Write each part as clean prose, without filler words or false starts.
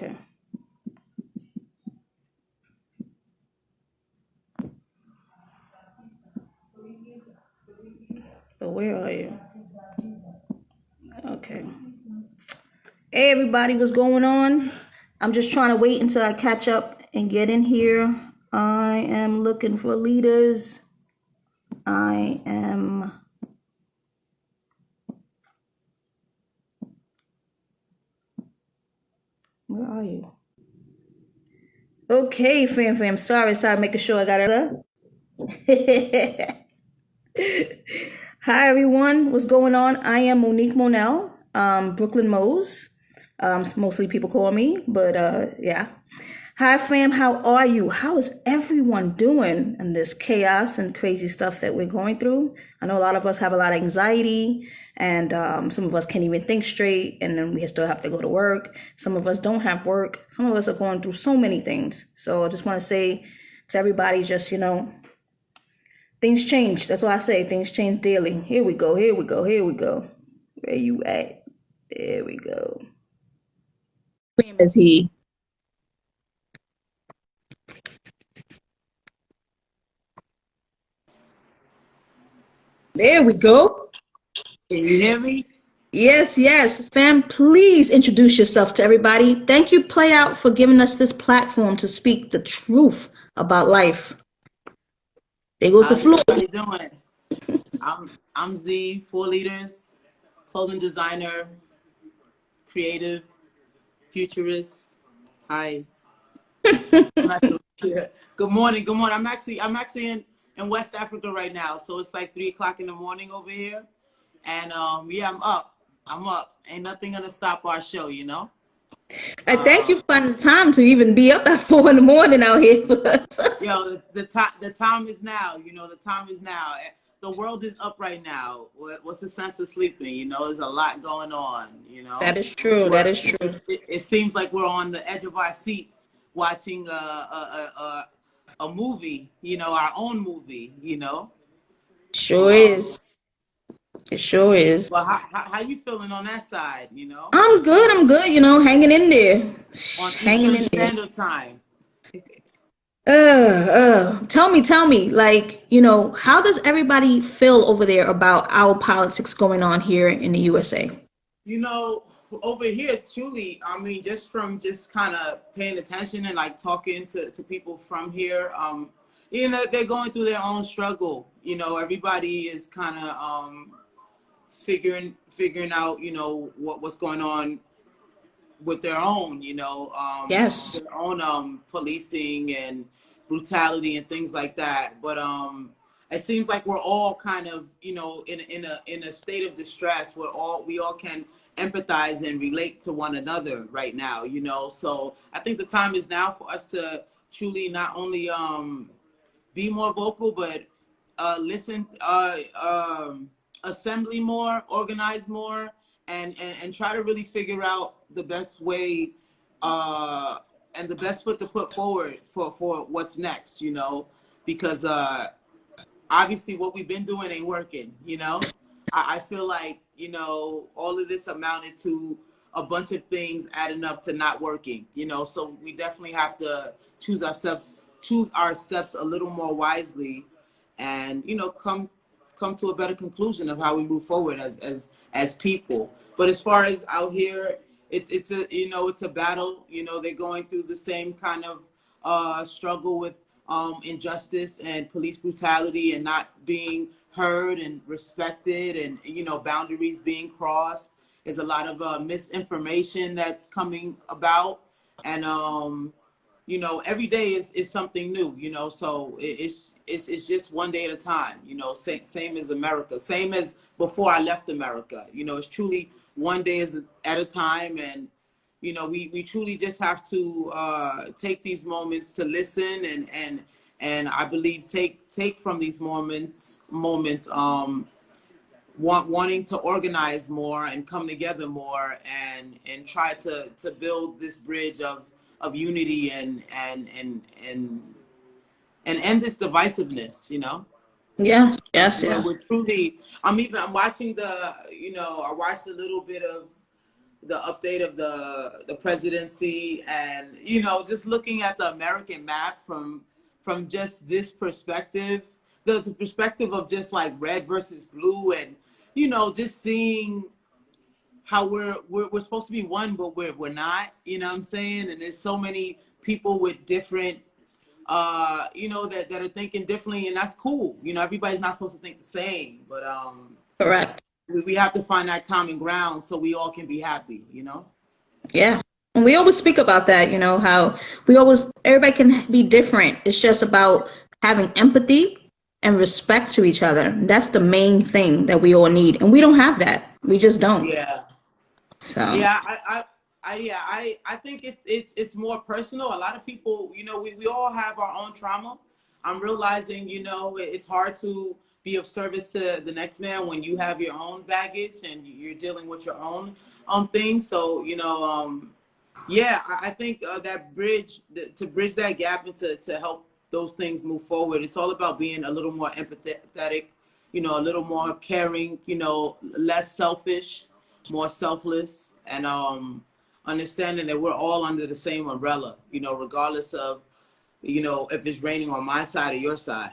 Okay. But where are you? Okay. Hey everybody, what's going on? I'm just trying to wait until I catch up and get in here. I am looking for leaders. I am. Where are you? Okay, fam. Sorry, making sure I got it. Hi everyone, what's going on? I am Monique Monell, Brooklyn Mose. Mostly people call me, but yeah. Hi fam, how are you? How is everyone doing in this chaos and crazy stuff that we're going through? I know a lot of us have a lot of anxiety, and some of us can't even think straight, and then we still have to go to work. Some of us don't have work. Some of us are going through so many things. So I just want to say to everybody, just, things change. That's why I say things change daily. Here we go. Where you at? There we go. Where is he? There we go. Can you hear me? Yes. Fam, please introduce yourself to everybody. Thank you, Play Out, for giving us this platform to speak the truth about life. There goes the How's floor. everybody doing? I'm Z, 4 Leaders, clothing designer, creative, futurist. Hi. Good morning. I'm actually in West Africa right now, so it's like 3 o'clock in the morning over here. And yeah, I'm up. Ain't nothing gonna stop our show, you know? I thank you for finding the time to even be up at 4 in the morning out here for us. Yo, the time is now. The time is now. The world is up right now. What's the sense of sleeping? There's a lot going on. That is true. It seems like we're on the edge of our seats watching a movie. Our own movie. Sure is. It sure is. Well, how you feeling on that side? I'm good. Hanging in there. On Hanging Eastern in there. Standard Time. Tell me, like, how does everybody feel over there about our politics going on here in the USA? Over here, truly, I mean, just kind of paying attention and like talking to people from here, they're going through their own struggle. Everybody is kind of figuring out, what's going on with their own, Yes. their own policing and brutality and things like that. But it seems like we're all kind of, in a state of distress where we all can empathize and relate to one another right now, So I think the time is now for us to truly not only be more vocal, but listen, assembly more, organize more, and try to really figure out the best way and the best foot to put forward for what's next, because obviously what we've been doing ain't working, I feel like, all of this amounted to a bunch of things adding up to not working, so we definitely have to choose our steps a little more wisely and, come to a better conclusion of how we move forward as people. But as far as out here, it's a battle. They're going through the same kind of struggle with injustice and police brutality and not being heard and respected, and boundaries being crossed. There's a lot of misinformation that's coming about, and every day is something new, so it's just one day at a time, same as America, same as before I left America, it's truly one day at a time. And we truly just have to take these moments to listen, and I believe take from these moments wanting to organize more and come together more, and try to build this bridge of unity and end this divisiveness, Yes. We're truly, I'm watching I watched a little bit of the update of the presidency, and just looking at the American map from just this perspective, the perspective of just like red versus blue, and just seeing how we're supposed to be one, but we're not. You know what I'm saying? And there's so many people with different that are thinking differently, and that's cool. Everybody's not supposed to think the same, but Correct. we have to find that common ground so we all can be happy. Yeah. And we always speak about that, how everybody can be different. It's just about having empathy and respect to each other. That's the main thing that we all need. And we don't have that. We just don't. Yeah. So, Yeah, I think it's more personal. A lot of people, we all have our own trauma. I'm realizing, it's hard to be of service to the next man when you have your own baggage and you're dealing with your own things. So, yeah, I think that to bridge that gap and to help those things move forward, it's all about being a little more empathetic, a little more caring, less selfish, more selfless, and understanding that we're all under the same umbrella, regardless of, if it's raining on my side or your side.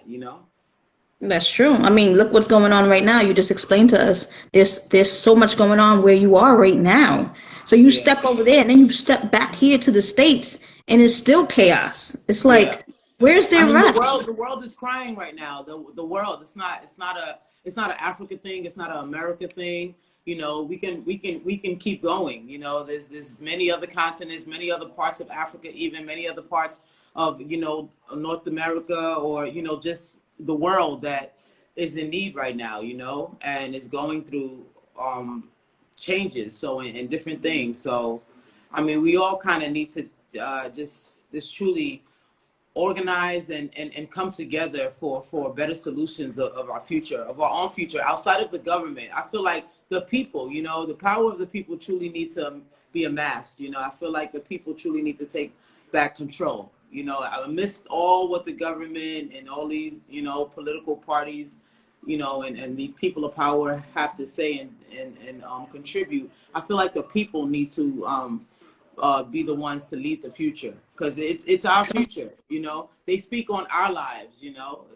that's true. I mean, look what's going on right now. You just explained to us there's so much going on where you are right now. So you Yeah. step over there and then you step back here to the States and it's still chaos. It's Yeah. like, where's I their mean, rest? the world is crying right now. The world. It's not an Africa thing. It's not an America thing. We can keep going. There's many other continents, many other parts of Africa, even many other parts of North America, or just the world that is in need right now. And is going through changes. So in different things. So, I mean, we all kind of need to just truly organize and come together for better solutions of our future, of our own future, outside of the government. I feel like the people, the power of the people truly need to be amassed. I feel like the people truly need to take back control. Amidst all what the government and all these, political parties, and these people of power have to say and contribute. I feel like the people need to be the ones to lead the future, because it's our future. They speak on our lives.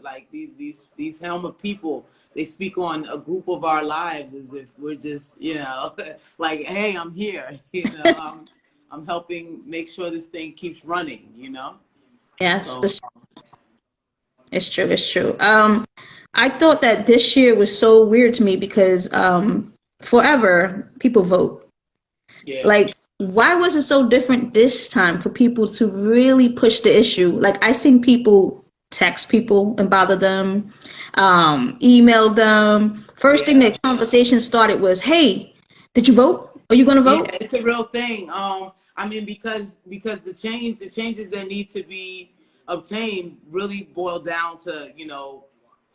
Like these helm of people, they speak on a group of our lives as if we're just like, hey, I'm here. I'm helping make sure this thing keeps running. Yes, So it's true. It's true. I thought that this year was so weird to me because forever people vote. yeah. Like, why was it so different this time for people to really push the issue? Like, I seen people text people and bother them, email them. First thing Yeah. that conversation started was, "Hey, did you vote? Are you gonna Yeah, vote?" it's a real thing. I mean, because the changes that need to be obtained really boil down to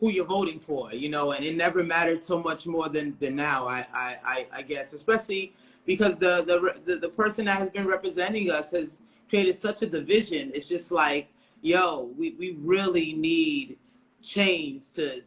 who you're voting for. And it never mattered so much more than now. I guess, especially because the person that has been representing us has created such a division. It's just like, yo, we really need change to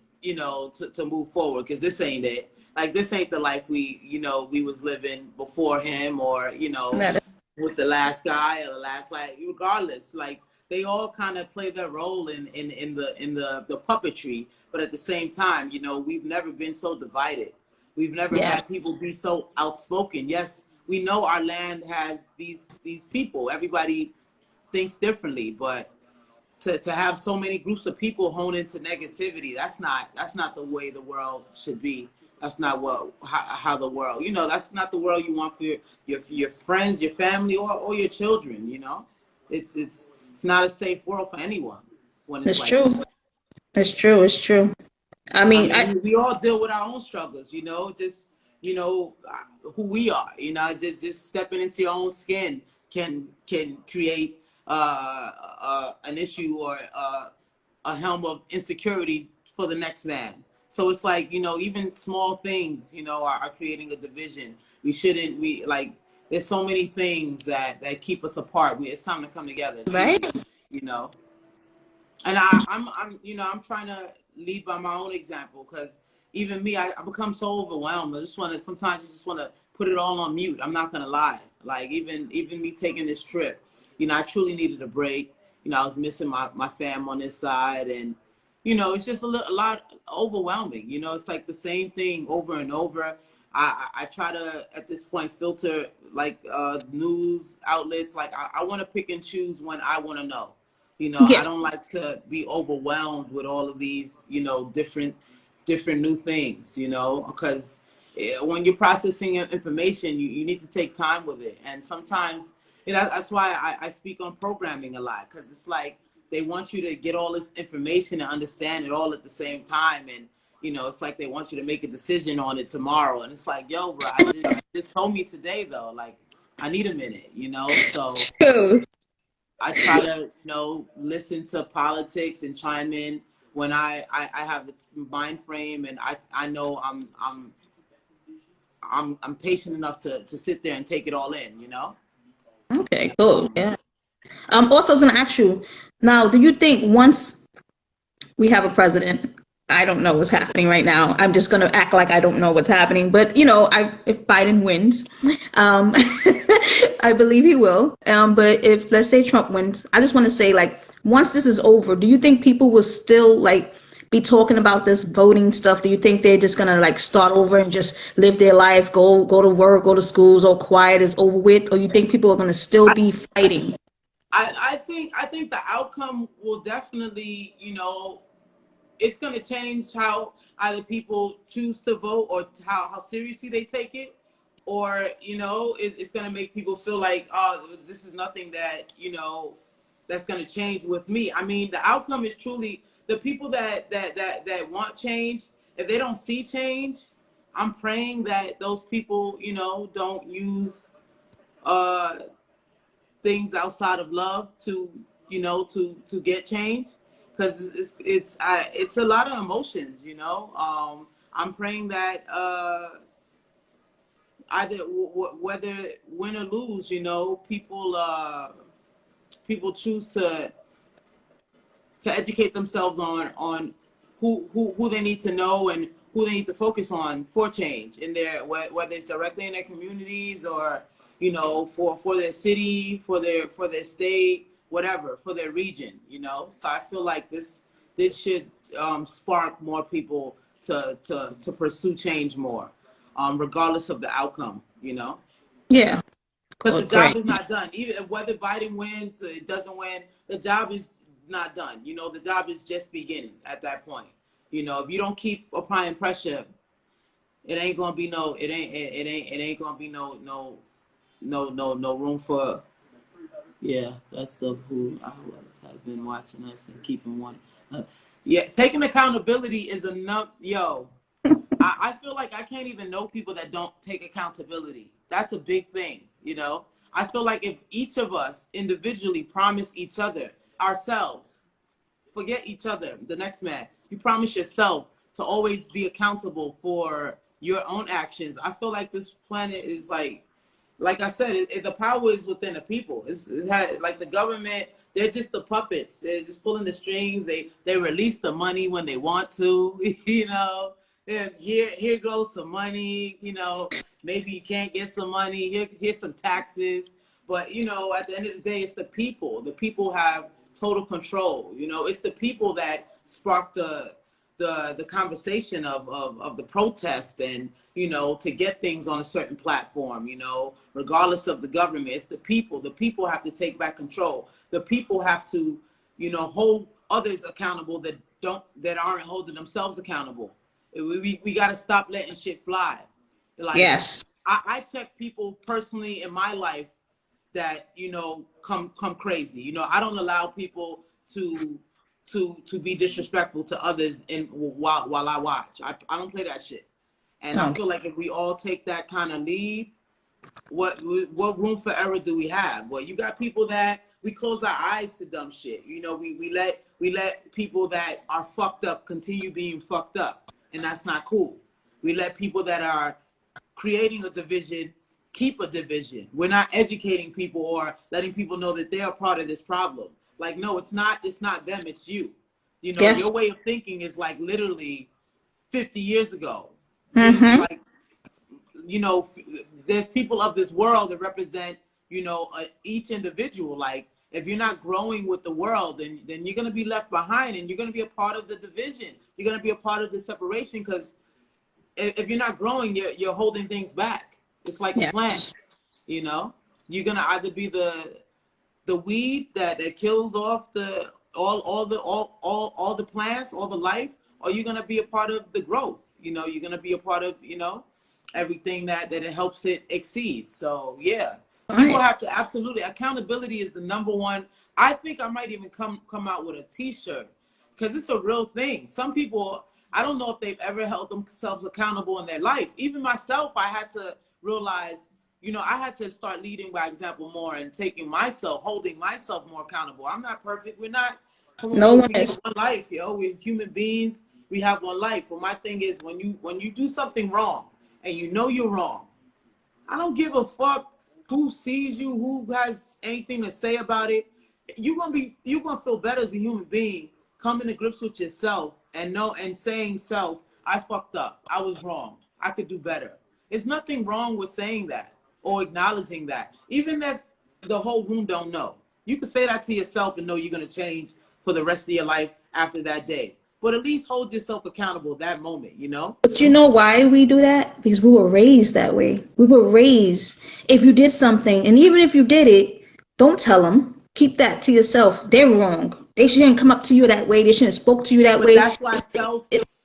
move forward, because this ain't it. Like, this ain't the life we was living before him, or That with the last guy or the last, like, regardless, like, they all kind of play their role in the puppetry. But at the same time, we've never been so divided. We've never yeah, had people be so outspoken. Yes, we know our land has these people. Everybody thinks differently, but to have so many groups of people hone into negativity, that's not the way the world should be. That's not how the world, that's not the world you want for your friends, your family, or your children. It's not a safe world for anyone when it's it's like true. this. It's true. It's true. I I mean, mean, we all deal with our own struggles, just, who we are, just stepping into your own skin can create an issue, or a helm of insecurity for the next man. So it's like, even small things, are creating a division. We like, there's so many things that keep us apart. It's time to come together, right? truly, you know. And I'm trying to lead by my own example, because even me, I become so overwhelmed. Sometimes you just want to put it all on mute. I'm not going to lie. Like even me taking this trip, I truly needed a break. I was missing my fam on this side, and, it's just a lot overwhelming. It's like the same thing over and over. I try to, at this point, filter like news outlets. Like I want to pick and choose when I want to know. I Yeah. don't like to be overwhelmed with all of these, different new things, because when you're processing information, you need to take time with it. And sometimes, that's why I speak on programming a lot, because it's like they want you to get all this information and understand it all at the same time. And, it's like they want you to make a decision on it tomorrow. And it's like, yo, bro, just told me today, though, like, I need a minute, so True. I try to, listen to politics and chime in when I have the mind frame, and I know I'm patient enough to sit there and take it all in, Okay, cool. Yeah. Also, I was going to ask you now, do you think once we have a president, I don't know what's happening right now. I'm just going to act like I don't know what's happening. But, if Biden wins, um, I believe he will. But if, let's say, Trump wins, I just want to say, like, once this is over, do you think people will still, like, be talking about this voting stuff? Do you think they're just gonna like start over and just live their life, go to work, go to schools, all quiet is over with? Or you think people are gonna still I, be fighting? I think the outcome will definitely, it's going to change how either people choose to vote, or how seriously they take it, or, it's going to make people feel like, oh, this is nothing that, that's going to change with me. I mean, the outcome is truly the people that want change. If they don't see change, I'm praying that those people, don't use uh, things outside of love to, to get change, because it's a lot of emotions. I'm praying that either whether win or lose, people choose to educate themselves on who they need to know and who they need to focus on for change in their, whether it's directly in their communities, or for their city, for their state, whatever, for their region. So I feel like this should spark more people to pursue change more, regardless of the outcome. Yeah. Because Cool, the job great. is not done. Even whether Biden wins or it doesn't win, the job is not done. The job is just beginning at that point. If you don't keep applying pressure, it ain't gonna be no. It ain't gonna be no room for. Yeah, that's the who I was have been watching us and keeping one. Yeah, taking accountability is enough. Yo, I feel like I can't even know people that don't take accountability. That's a big thing, I feel like if each of us individually promise each other, ourselves, forget each other, the next man, you promise yourself to always be accountable for your own actions. I feel like this planet is like I said, the power is within the people. Like the government, they're just the puppets. They're just pulling the strings. They release the money when they want to, And here goes some money, maybe you can't get some money. Here's some taxes. But, at the end of the day, it's the people. The people have total control. It's the people that spark the conversation of the protest, and to get things on a certain platform, regardless of the government. It's the people have to take back control. The people have to hold others accountable that aren't holding themselves accountable. We got to stop letting shit fly. Like Yes. I check people personally in my life that come crazy. I don't allow people to be disrespectful to others while I watch. I don't play that shit. And I Okay. feel like if we all take that kind of lead, what room for error do we have? Well, you got people that we close our eyes to dumb shit. We let people that are fucked up continue being fucked up, and that's not cool. We let people that are creating a division keep a division. We're not educating people or letting people know that they're a part of this problem. Like, no, it's not them, it's you. Yes. Your way of thinking is like literally 50 years ago. Mm-hmm. Like, you know, there's people of this world that represent, you know, each individual. Like, if you're not growing with the world, then you're going to be left behind, and you're going to be a part of the division. You're going to be a part of the separation, because if you're not growing, you're holding things back. It's like a plant, Yes. you know. You're going to either be the weed that kills off the all the plants, all the life, or you're gonna be a part of the growth. You know, you're gonna be a part of, you know, everything that it helps it exceed. So yeah, people Right. have to absolutely, accountability is the number one. I think I might even come out with a T-shirt, because it's a real thing. Some people, I don't know if they've ever held themselves accountable in their life. Even myself, I had to realize, you know, I had to start leading by example more, and holding myself more accountable. I'm not perfect. We're not. Come on, No one we get is. one life, yo. We're human beings. We have one life. But my thing is, when you do something wrong and you know you're wrong, I don't give a fuck who sees you, who has anything to say about it. You're gonna feel better as a human being, coming to grips with yourself and saying, self, I fucked up. I was wrong. I could do better. There's nothing wrong with saying that or acknowledging that. Even if the whole room don't know. You can say that to yourself and know you're gonna change for the rest of your life after that day. But at least hold yourself accountable that moment, you know? But you know why we do that? Because we were raised that way. We were raised, if you did something, and even if you did it, don't tell them. Keep that to yourself. They're wrong. They shouldn't come up to you that way. They shouldn't have spoke to you that But way.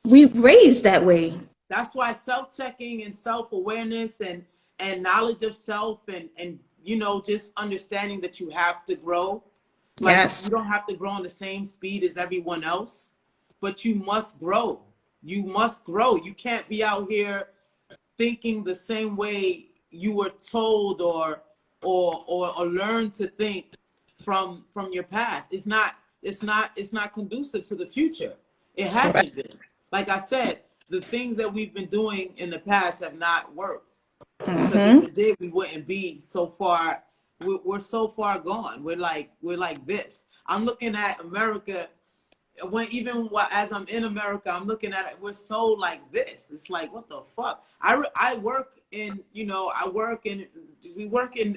We raised that way. that's why self-checking and self-awareness and knowledge of self and you know, just understanding that you have to grow. Like, you Yes. don't have to grow on the same speed as everyone else, but you must grow. You must grow. You can't be out here thinking the same way you were told or learned to think from your past. It's not conducive to the future. It Correct. hasn't been. Like I said, the things that we've been doing in the past have not worked, because if Mm-hmm. it did, we wouldn't be so far. We're so far gone. We're like this. I'm looking at America, as I'm in America, I'm looking at it. We're so like this. It's like, what the fuck? I work in, you know, we work in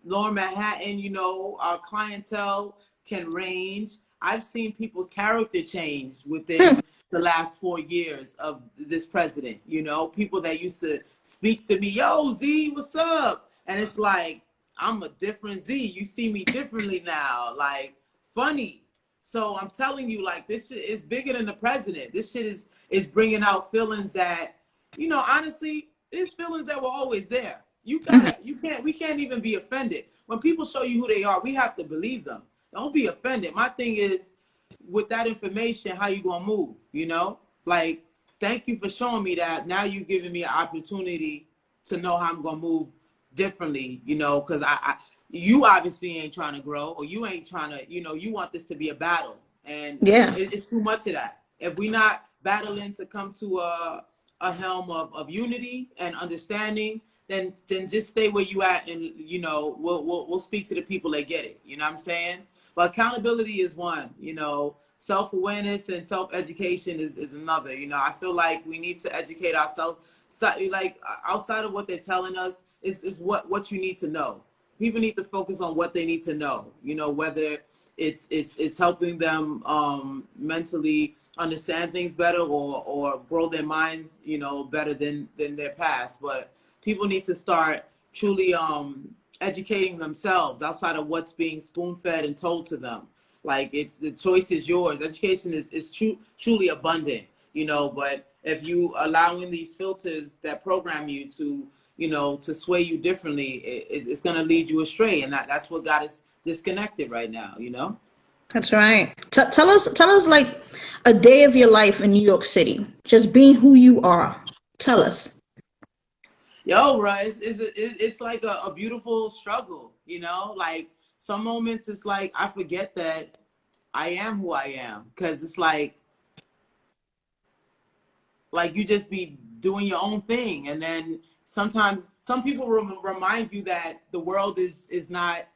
Lower Manhattan. You know, our clientele can range. I've seen people's character change within the last 4 years of this president. You know, people that used to speak to me, yo, Z, what's up? And it's like, I'm a different Z. You see me differently now. Like, funny. So I'm telling you, like, this shit is bigger than the president. This shit is bringing out feelings that, you know, honestly, it's feelings that were always there. We can't even be offended. When people show you who they are, we have to believe them. Don't be offended. My thing is, with that information, how you gonna move, you know? Like, thank you for showing me that. Now you giving me an opportunity to know how I'm gonna move differently, you know, because you obviously ain't trying to grow, or you ain't trying to, you know, you want this to be a battle, and Yeah. it's too much of that. If we not battling to come to a helm of unity and understanding, then just stay where you at, and you know, we'll speak to the people that get it. You know what I'm saying? But accountability is one, you know. Self-awareness and self-education is another. You know, I feel like we need to educate ourselves. Like, outside of what they're telling us, is what you need to know. People need to focus on what they need to know. You know, whether it's helping them mentally understand things better, or grow their minds, you know, better than their past. But people need to start truly educating themselves outside of what's being spoon fed and told to them. Like, it's the choice is yours. Education is truly abundant, you know. But if you allowing these filters that program you to, you know, to sway you differently, it's going to lead you astray, and that's what got us disconnected right now, you know. That's right. Tell us like a day of your life in New York City. Just being who you are. Tell us. Yo, bro, it's like a beautiful struggle, you know. Like, some moments it's like I forget that I am who I am, because it's like you just be doing your own thing, and then sometimes some people remind you that the world is not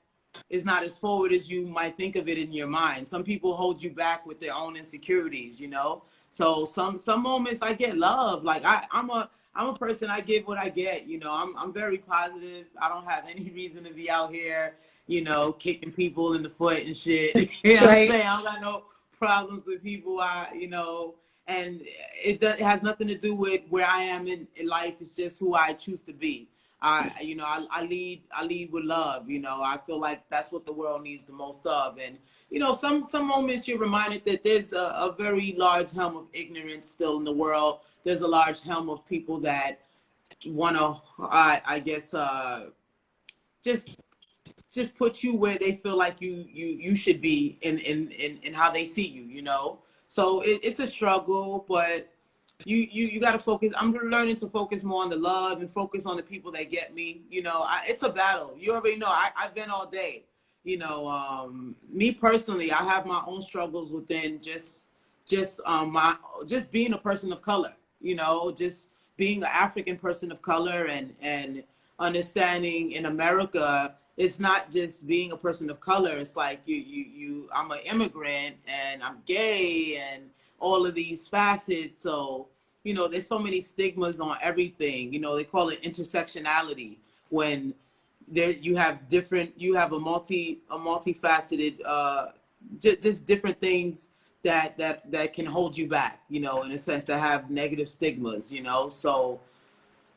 is not as forward as you might think of it in your mind. Some people hold you back with their own insecurities, you know. So some moments I get love. Like I'm a person, I give what I get, you know. I'm very positive. I don't have any reason to be out here, you know, kicking people in the foot and shit. You know what I'm Right. saying? I don't got no problems with people. You know, and it has nothing to do with where I am in life. It's just who I choose to be. You know, I lead with love. You know, I feel like that's what the world needs the most of. And you know, some moments you're reminded that there's a very large helm of ignorance still in the world. There's a large helm of people that want to, I guess, just just put you where they feel like you should be in how they see you. You know, so it's a struggle, but you got to focus. I'm learning to focus more on the love and focus on the people that get me. You know, it's a battle. You already know. I've been all day. You know, me personally, I have my own struggles within my just being a person of color. You know, just being an African person of color and understanding in America, it's not just being a person of color. It's like I'm an immigrant and I'm gay and all of these facets. So, you know, there's so many stigmas on everything. You know, they call it intersectionality when there you have a multifaceted, just different things that can hold you back, you know, in a sense, that have negative stigmas, you know. So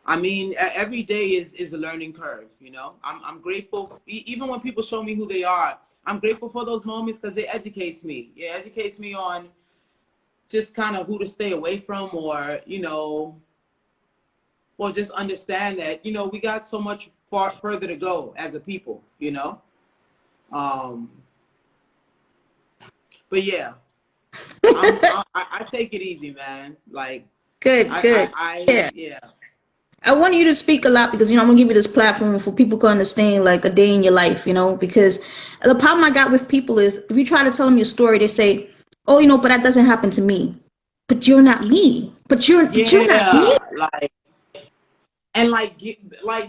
I mean, every day is a learning curve, you know. I'm grateful, even when people show me who they are. I'm grateful for those moments because it educates me. It educates me on just kind of who to stay away from, or you know, or just understand that, you know, we got so much far further to go as a people, you know. Um, but yeah, I take it easy, man. Like Good, good. Yeah. yeah. I want you to speak a lot because I'm gonna give you this platform for people to understand like a day in your life, because the problem I got with people is if you try to tell them your story, they say, "Oh, but that doesn't happen to me." But you're not me. But you're not me. Yeah, like, and like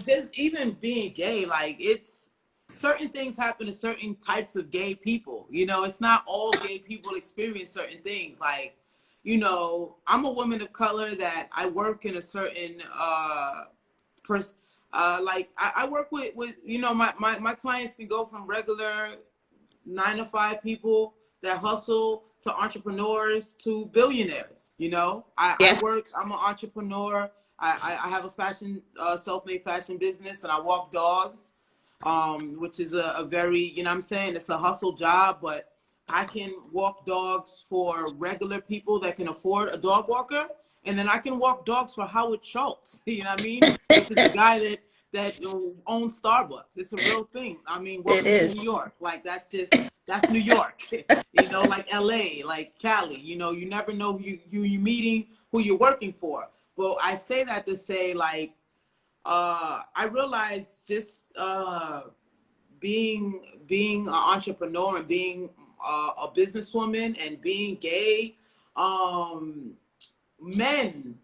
just even being gay, like it's certain things happen to certain types of gay people. You know, it's not all gay people experience certain things. Like, you know, I'm a woman of color that I work in a certain person. Like I work with you know, my clients can go from regular 9 to 5 people that hustle to entrepreneurs to billionaires. You know, Yeah. I'm an entrepreneur. I have a fashion, self-made fashion business, and I walk dogs, which is a very, you know what I'm saying, it's a hustle job, but I can walk dogs for regular people that can afford a dog walker. And then I can walk dogs for Howard Schultz, you know what I mean? Which is a guy that owns Starbucks. It's a real thing. I mean, It welcome to is. New York. Like that's New York. You know, like LA, like Cali. You know, you never know who you meeting, who you're working for. But I say that to say, like, I realized just being an entrepreneur and being a businesswoman and being gay, um, men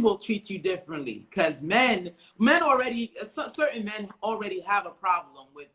will treat you differently because men already, certain men already have a problem with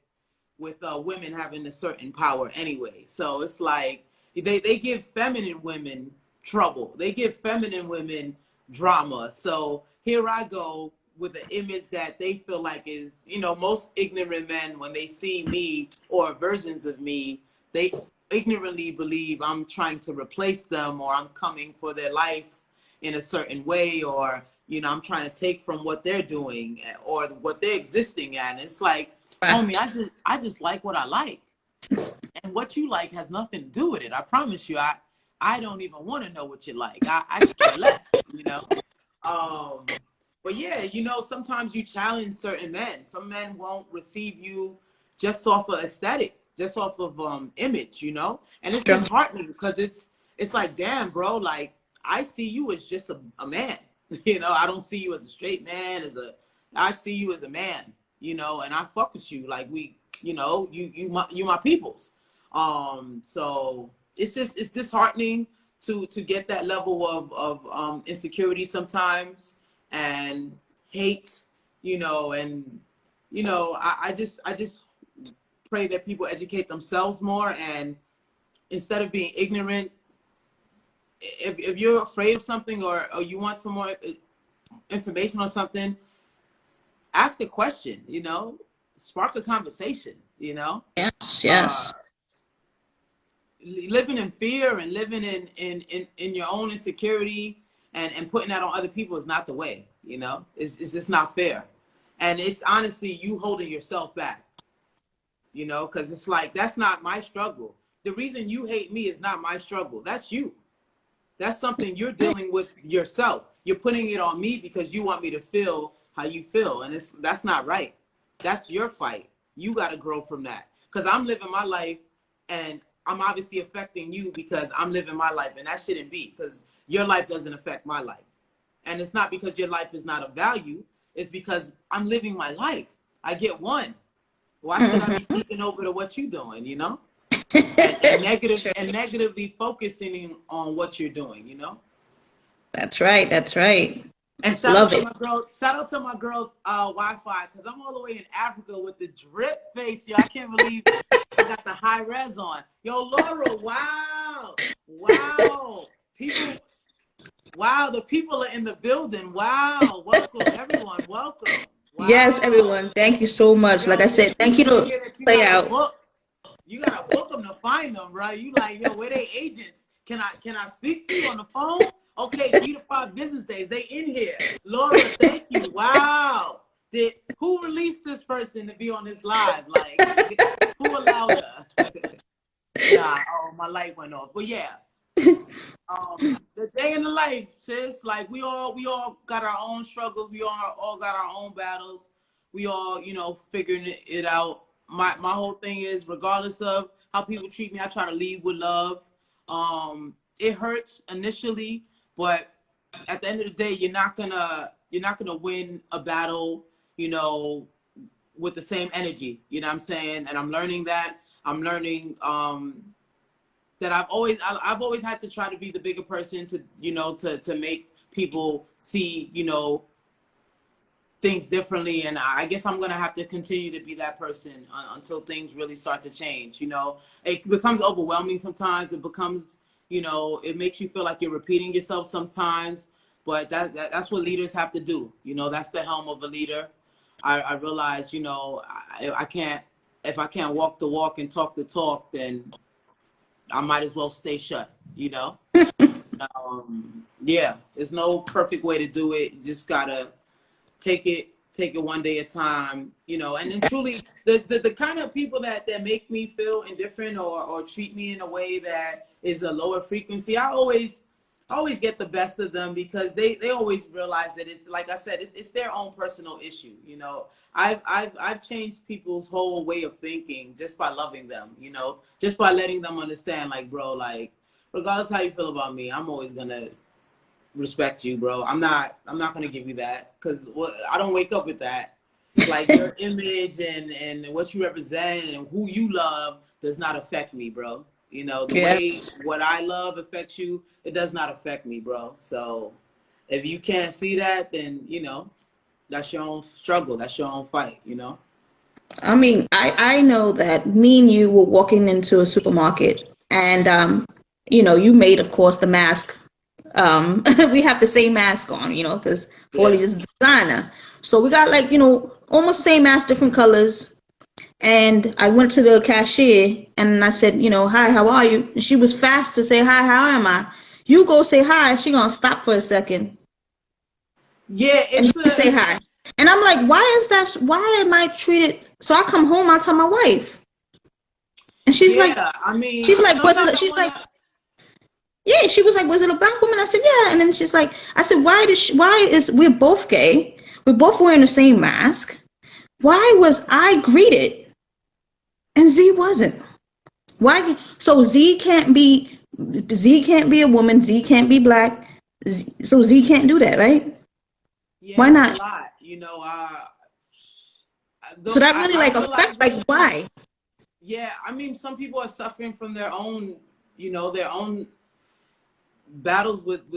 women having a certain power anyway. So it's like they give feminine women trouble. They give feminine women drama. So here I go with the image that they feel like is, you know, most ignorant men, when they see me or versions of me, they ignorantly believe I'm trying to replace them, or I'm coming for their life in a certain way, or you know, I'm trying to take from what they're doing or what they're existing at. And it's like, Right. homie, I just like what I like, and what you like has nothing to do with it. I promise you. I don't even want to know what you like. I could care less, you know. Um, but yeah, you know, sometimes you challenge certain men. Some men won't receive you just off of aesthetic, just off of image, you know. And it's Sure. disheartening because it's like, damn, bro, like I see you as just a man. You know, I don't see you as a straight man, I see you as a man, you know, and I fuck with you. Like you know, you my peoples. So it's disheartening to get that level of insecurity sometimes, and hate, you know. And you know, I just pray that people educate themselves more, and instead of being ignorant, if you're afraid of something, or you want some more information on something, ask a question, you know, spark a conversation, you know. Yes, Uh, yes. living in fear and living in your own insecurity and putting that on other people is not the way, you know. It's just not fair. And it's honestly you holding yourself back, you know, because it's like, that's not my struggle. The reason you hate me is not my struggle. That's you. That's something you're dealing with yourself. You're putting it on me because you want me to feel how you feel. And that's not right. That's your fight. You got to grow from that. Because I'm living my life, and I'm obviously affecting you because I'm living my life. And that shouldn't be, because your life doesn't affect my life. And it's not because your life is not of value. It's because I'm living my life. I get one. Why should I be taking over to what you're doing, you know? And negatively focusing on what you're doing, you know. That's right. That's right. And Love it. shout out to my girls Wi-Fi, because I'm all the way in Africa with the drip face, yo. I can't believe I got the high res on. Yo, Laura, wow, the people are in the building. Wow, welcome everyone, welcome. Wow. Yes, everyone. Thank you so much. Yo, Like I said, thank you to play out. You gotta book them to find them, bro. You like, yo, where they agents? Can I speak to you on the phone? Okay, 3 to 5 business days. They in here. Laura, thank you. Wow. Who released this person to be on this live? Like, who allowed her? Nah, oh, my light went off. But yeah. The day in the life, sis. Like, we all got our own struggles. We all got our own battles. We all, you know, figuring it out. My whole thing is, regardless of how people treat me, I try to lead with love. It hurts initially, but at the end of the day, you're not gonna win a battle, you know, with the same energy. You know what I'm saying? And I'm learning that. I'm learning that I've always had to try to be the bigger person, to, you know, to make people see, you know, things differently. And I guess I'm gonna have to continue to be that person until things really start to change. You know, it becomes overwhelming sometimes. It becomes, you know, it makes you feel like you're repeating yourself sometimes. But that's what leaders have to do. You know, that's the helm of a leader. I realize, you know, I can't, if I can't walk the walk and talk the talk, then I might as well stay shut. You know. Yeah, there's no perfect way to do it. You just gotta take it one day at a time, you know. And then truly, the kind of people that make me feel indifferent or treat me in a way that is a lower frequency, I always get the best of them, because they always realize that it's, like I said, it's their own personal issue, you know. I've changed people's whole way of thinking just by loving them, you know, just by letting them understand, like, bro, like, regardless how you feel about me, I'm always gonna respect you, bro. I'm not gonna give you that, because I don't wake up with that. Like, your image and what you represent and who you love does not affect me, bro. You know, the way what I love affects you, it does not affect me, bro. So if you can't see that, then, you know, that's your own struggle. That's your own fight, you know? I mean, I know that me and you were walking into a supermarket, and you know, you made, of course, the mask. We have the same mask on, you know, because Foley is designer. So we got, like, you know, almost same mask, different colors. And I went to the cashier and I said, you know, hi, how are you? And she was fast to say, hi, how am I? You go say hi, she gonna stop for a second Yeah, and it's then say hi. And I'm like, why am I treated? So I come home, I tell my wife. And she's like, I mean, was it, she's like, yeah, she was like, was it a black woman? I said, yeah. And then she's like, I said, we're both gay. We're both wearing the same mask. Why was I greeted and Z wasn't? Why? So Z can't be a woman. Z can't be black. So Z can't do that, right? yeah, Why it's a not? lot, you know. So that really like affect, like, why? Yeah, I mean, some people are suffering from their own, you know, their own battles with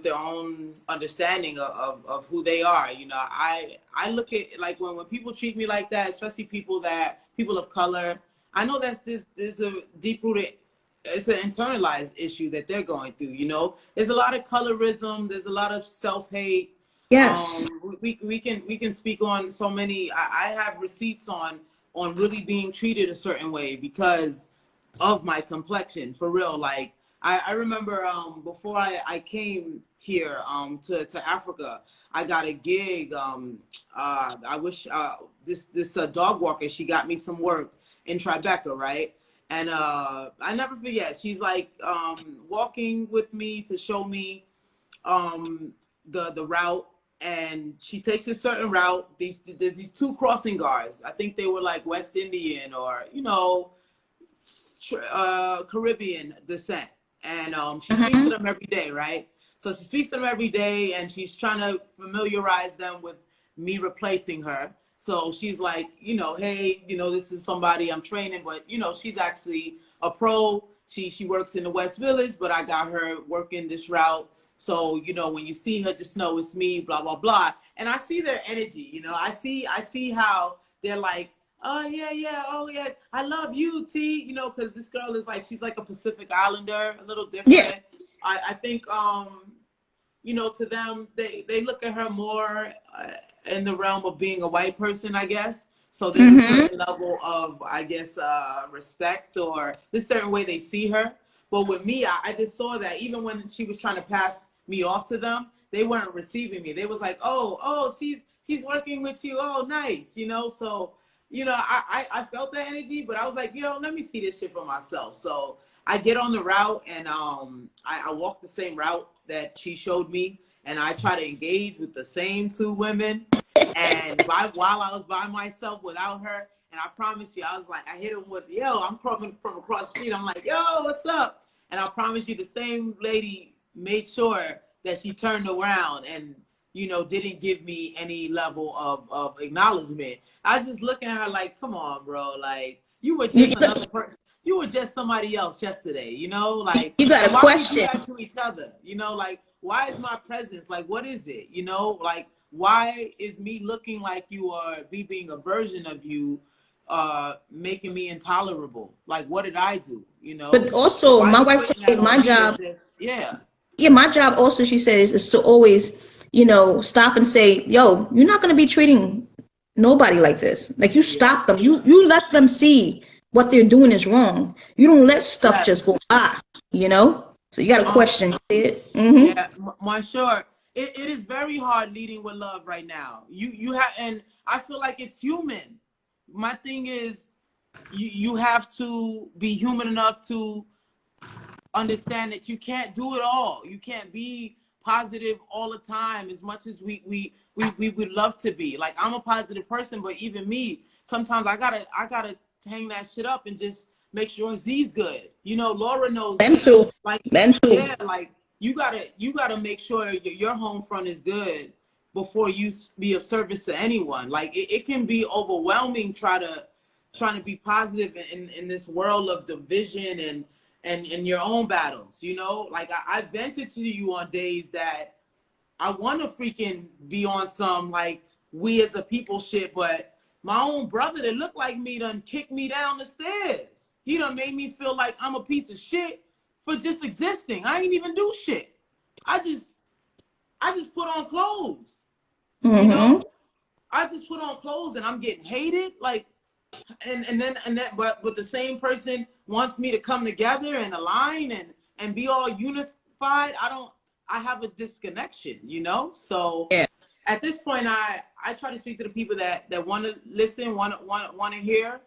their own understanding of who they are. You know, I look at, like, when people treat me like that, especially people of color. I know that there's a deep rooted, it's an internalized issue that they're going through. You know, there's a lot of colorism, there's a lot of self hate. Yes. We can speak on so many. I have receipts on really being treated a certain way because of my complexion, for real. Like, I remember before I came here to Africa, I got a gig. I wish this dog walker, she got me some work in Tribeca, right? And I never forget. She's like walking with me to show me the route, and she takes a certain route. There's these two crossing guards. I think they were like West Indian or, you know, Caribbean descent, and she speaks to them every day, right? So she speaks to them every day, and she's trying to familiarize them with me replacing her. So she's like, you know, hey, you know, this is somebody I'm training, but, you know, she's actually a pro. She works in the West Village, but I got her working this route. So, you know, when you see her, just know it's me, blah, blah, blah. And I see their energy, you know, I see how they're like, oh yeah, yeah, oh yeah, I love you, T. You know, because this girl is like, she's like a Pacific Islander, a little different. Yeah. I think, you know, to them, they look at her more in the realm of being a white person, I guess. So there's a certain level of, I guess, respect, or this certain way they see her. But with me, I just saw that even when she was trying to pass me off to them, they weren't receiving me. They was like, oh, she's working with you. Oh, nice, you know. So, you know, I felt that energy, but I was like, yo, let me see this shit for myself. So I get on the route, and I walk the same route that she showed me, and I try to engage with the same two women. And while I was by myself without her, and I promise you, I was like, I hit him with, yo, I'm coming from across the street. I'm like, yo, what's up? And I promise you, the same lady made sure that she turned around and, you know, didn't give me any level of acknowledgement. I was just looking at her like, come on, bro. Like, you were just another person. You were just somebody else yesterday, you know? Like, You got a why question. we do that to each other? You know, like, why is my presence? Like, what is it? You know, like, why is me looking like you, or me being a version of you, making me intolerable? Like, what did I do? You know? But also, Why my you wife putting told me that on my me job, as if, yeah. yeah, my job also, she says, is to always, you know, stop and say, yo, you're not going to be treating nobody like this. Like, you Yeah. stop them. You let them see what they're doing is wrong. You don't let stuff just Yes. go by, you know? So you got a question. It. Mm-hmm. Yeah, Monsieur, it is very hard leading with love right now. You have, and I feel like it's human. My thing is, you have to be human enough to understand that you can't do it all. You can't be positive all the time as much as we would love to be. Like, I'm a positive person, but even me, sometimes I gotta hang that shit up and just make sure Z's good. You know, Laura knows me. Mental. Like, Mental. yeah, like, you gotta make sure your home front is good before you be of service to anyone. Like, it can be overwhelming trying to be positive in this world of division and in your own battles, you know? Like, I vented to you on days that I want to freaking be on some, like, we as a people shit, but my own brother that looked like me done kicked me down the stairs. He done made me feel like I'm a piece of shit for just existing. I ain't even do shit. I just put on clothes, you know? I just put on clothes and I'm getting hated. Like, and then but the same person wants me to come together and align and be all unified. I have a disconnection, you know? So Yeah. at this point, I try to speak to the people that want to listen, want to hear,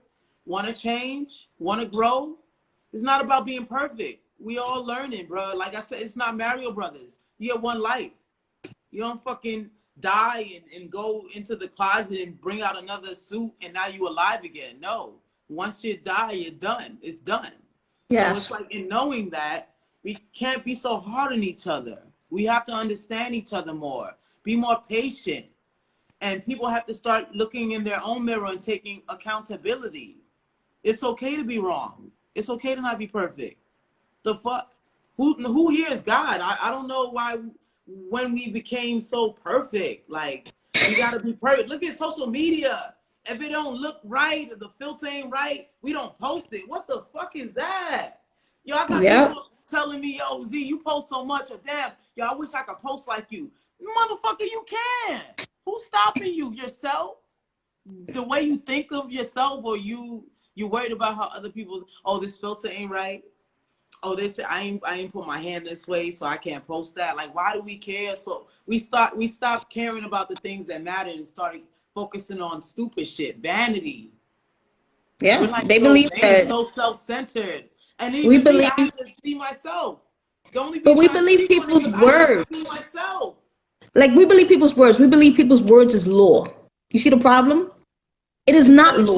want to change, want to grow. It's not about being perfect. We all learning, bro. Like I said, it's not Mario Brothers. You have one life. You don't fucking die and go into the closet and bring out another suit and now you alive again. No. Once you die, you're done. It's done. So it's Yes. like, in knowing that, we can't be so hard on each other. We have to understand each other more. Be more patient. And people have to start looking in their own mirror and taking accountability. It's okay to be wrong. It's okay to not be perfect. The fuck? Who here is God? I don't know why when we became so perfect, like we gotta be perfect. Look at social media. If it don't look right, if the filter ain't right, we don't post it. What the fuck is that? Yo, I got Yep. people telling me, yo, Z, you post so much, or damn, yo, I wish I could post like you. Motherfucker, you can. Who's stopping you? Yourself? The way you think of yourself, or you worried about how other people, oh, this filter ain't right. Oh, this I ain't put my hand this way, so I can't post that. Like, why do we care? So we stopped caring about the things that mattered and started focusing on stupid shit, vanity. We're Yeah. like They so believe vain, that so self-centered. And we even me, I believe, have to see myself. The only but we reason I believe speak on it people's because I have to see words. myself. Like we believe people's words. We believe people's words is law. You see the problem? It is Instead not of law.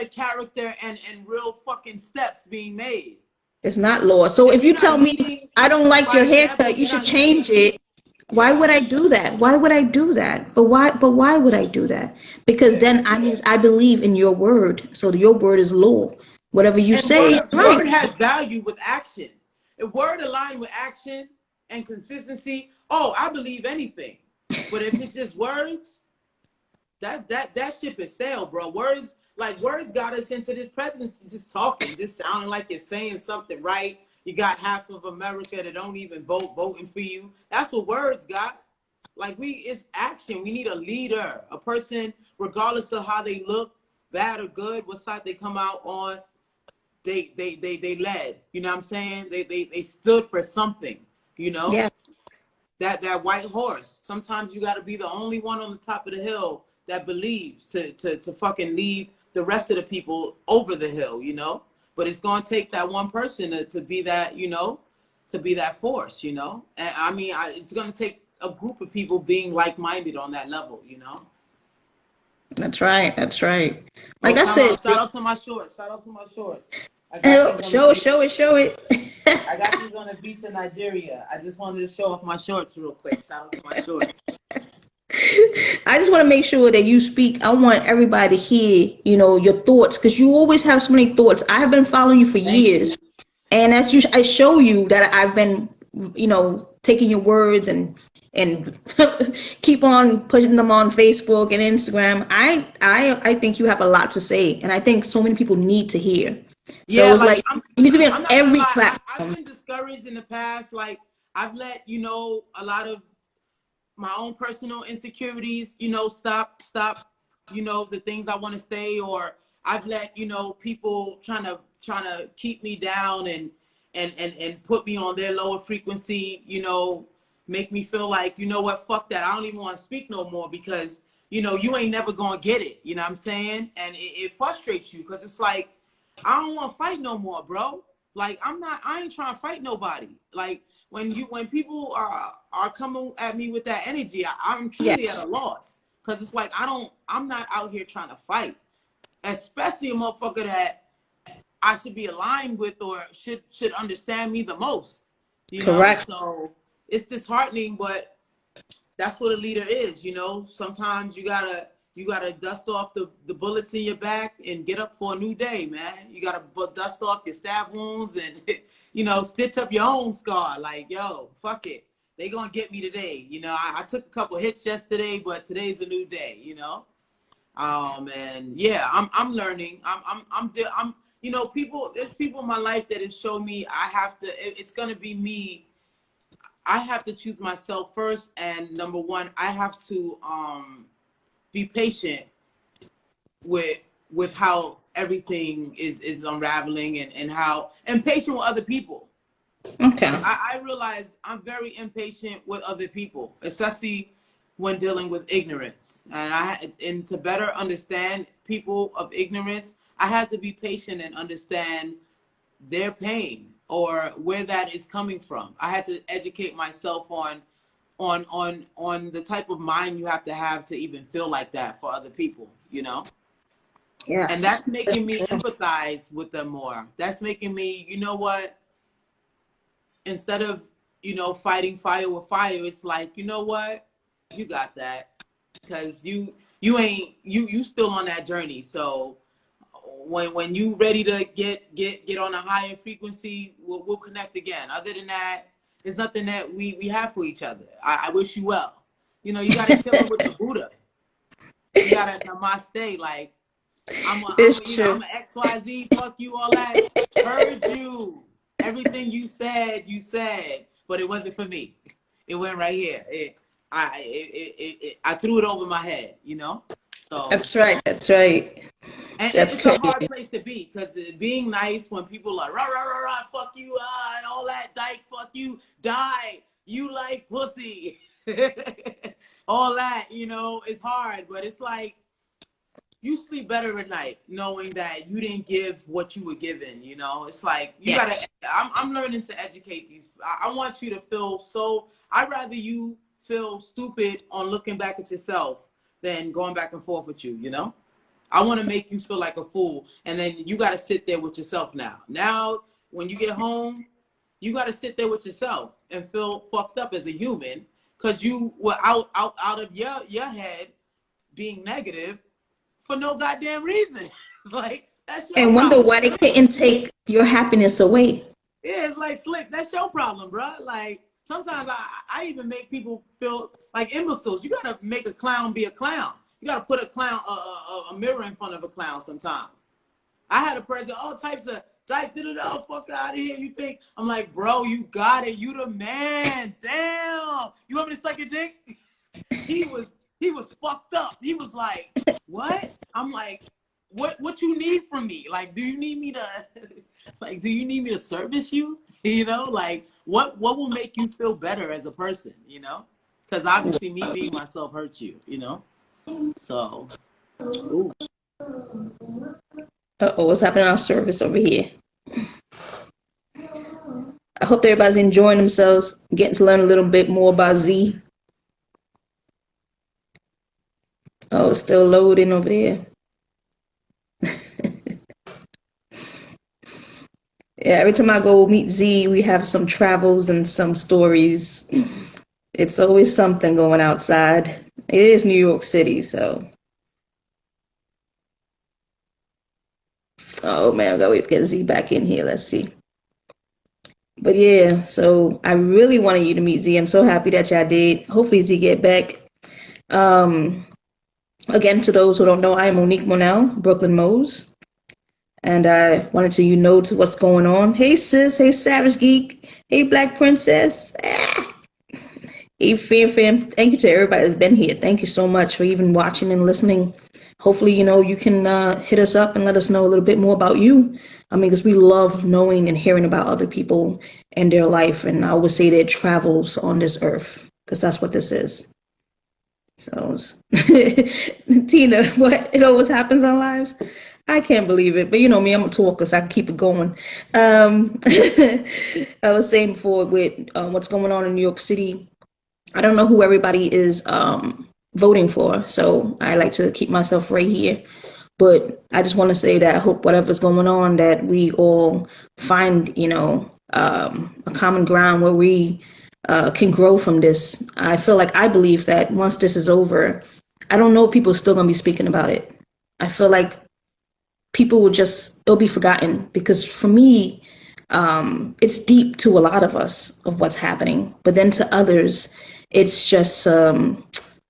character and real fucking steps being made. It's not law. So If if you're you not tell me leading I don't like by your example, haircut, if you you're should not leading, change it. Why would yeah, I do that? Why would I do that? But why would I do that? Because yeah. then I believe in your word. So your word is law. Whatever you And say is word right. has value with action. If word aligned with action and consistency, oh, I believe anything. But if it's just words, that ship is sailed, bro. Words got us into this presence, just talking, just sounding like you're saying something right. You got half of America that don't even voting for you. That's what words got. Like it's action. We need a leader, a person, regardless of how they look, bad or good, what side they come out on. They led. You know what I'm saying? They stood for something. You know Yeah, that white horse. Sometimes you got to be the only one on the top of the hill that believes to fucking lead the rest of the people over the hill. You know, but it's gonna take that one person to be that. You know, to be that force. You know, and I mean, it's gonna take a group of people being like-minded on that level. You know. that's right. That's right. Oh, Like I time said, out! Shout out to my shorts! Shout out to my shorts! I got these on the show it, beach. show it, show it. I got these on the beach in Nigeria. I just wanted to show off my shorts real quick. Shout out to my shorts. I just want to make sure that you speak. I want everybody to hear, your thoughts, because you always have so many thoughts. I've been following you for Thank years, you. and I show you that I've been, taking your words and keep on putting them on Facebook and Instagram. I think you have a lot to say, and I think so many people need to hear. So Yeah, it's like like you need to be on I'm not gonna every lie. I've platform. been discouraged in the past. Like I've let a lot of my own personal insecurities, stop, the things I want to say, or I've let people trying to keep me down and put me on their lower frequency, make me feel like, what, fuck that. I don't even want to speak no more because, you ain't never gonna get it. You know what I'm saying? And it frustrates you because it's like, I don't want to fight no more, bro. Like I ain't trying to fight nobody. Like when people are coming at me with that energy, I'm truly at Yes, a loss. Cause it's like I'm not out here trying to fight. Especially a motherfucker that I should be aligned with or should understand me the most. correct. So it's disheartening, but that's what a leader is. Sometimes you gotta dust off the bullets in your back and get up for a new day, man. You gotta dust off your stab wounds and stitch up your own scar. Like, yo, fuck it, they gonna get me today. I took a couple hits yesterday, but today's a new day. And yeah, I'm learning. There's people in my life that have shown me it's gonna be me. I have to choose myself first, and number one, I have to be patient with how everything is unraveling and patient with other people. Okay. I realize I'm very impatient with other people, especially when dealing with ignorance. And to better understand people of ignorance, I have to be patient and understand their pain or where that is coming from. I had to educate myself on the type of mind you have to even feel like that for other people. And Yes. that's making me empathize with them more. That's making me, what, instead of fighting fire with fire, it's like, what, you got that, because you ain't you still on that journey. So when you ready to get on a higher frequency, we'll connect again. Other than that, there's nothing that we have for each other. I wish you well. You know, you gotta chill it with the Buddha. You gotta namaste. Like It's you know, I'm true. an XYZ. Fuck you, all that. Heard you. Everything you said, but it wasn't for me. It went right here. I threw it over my head. You know. So. That's right. That's right. And That's it's a crazy. hard place to be because being nice when people are rah, rah, rah, rah, fuck you, and all that, dyke, fuck you, die, you like pussy, all that, you know, it's hard. But it's like you sleep better at night knowing that you didn't give what you were given, you know. It's like you Yeah. gotta, I'm learning to educate these. I want you to feel I'd rather you feel stupid on looking back at yourself than going back and forth with you, you know. I want to make you feel like a fool. And then you got to sit there with yourself now. Now, when you get home, you got to sit there with yourself and feel fucked up as a human because you were out of your head being negative for no goddamn reason. It's like, that's your And wonder problem, why they Slick. couldn't take your happiness away. Yeah, it's like, Slick, that's your problem, bro. Like, sometimes I even make people feel like imbeciles. You got to make a clown be a clown. You got to put a mirror in front of a clown sometimes. I had a person, all types of type, fuck out of here. You think, I'm like, bro, you got it. You the man. Damn. You want me to suck your dick? He was fucked up. He was like, what? I'm like, what you need from me? Like, do you need me to service you? You know, like what will make you feel better as a person, you know? Because obviously me being myself hurts you, you know? So, ooh. Uh-oh, what's happening in our service over here? I hope everybody's enjoying themselves, getting to learn a little bit more about Z. Oh, it's still loading over there. Yeah, every time I go meet Z, we have some travels and some stories. It's always something going outside. It is New York City, so. Oh man, I gotta wait to get Z back in here. Let's see. But yeah, so I really wanted you to meet Z. I'm so happy that y'all did. Hopefully Z get back. Again, to those who don't know, I am Monique Monell, Brooklyn Mose. And I wanted to to what's going on. Hey sis, hey Savage Geek, hey Black Princess. Hey fam. Thank you to everybody that's been here. Thank you so much for even watching and listening. Hopefully, you can hit us up and let us know a little bit more about you. I mean, because we love knowing and hearing about other people and their life. And I always say their travels on this earth, because that's what this is. So, Tina, what? It always happens on lives? I can't believe it. But you know me, I'm a talker, so I can keep it going. I was saying before with what's going on in New York City, I don't know who everybody is voting for, so I like to keep myself right here. But I just want to say that I hope whatever's going on, that we all find, a common ground where we can grow from this. I believe that once this is over, I don't know if people are still going to be speaking about it. I feel like it'll be forgotten, because for me, it's deep to a lot of us of what's happening, but then to others, it's just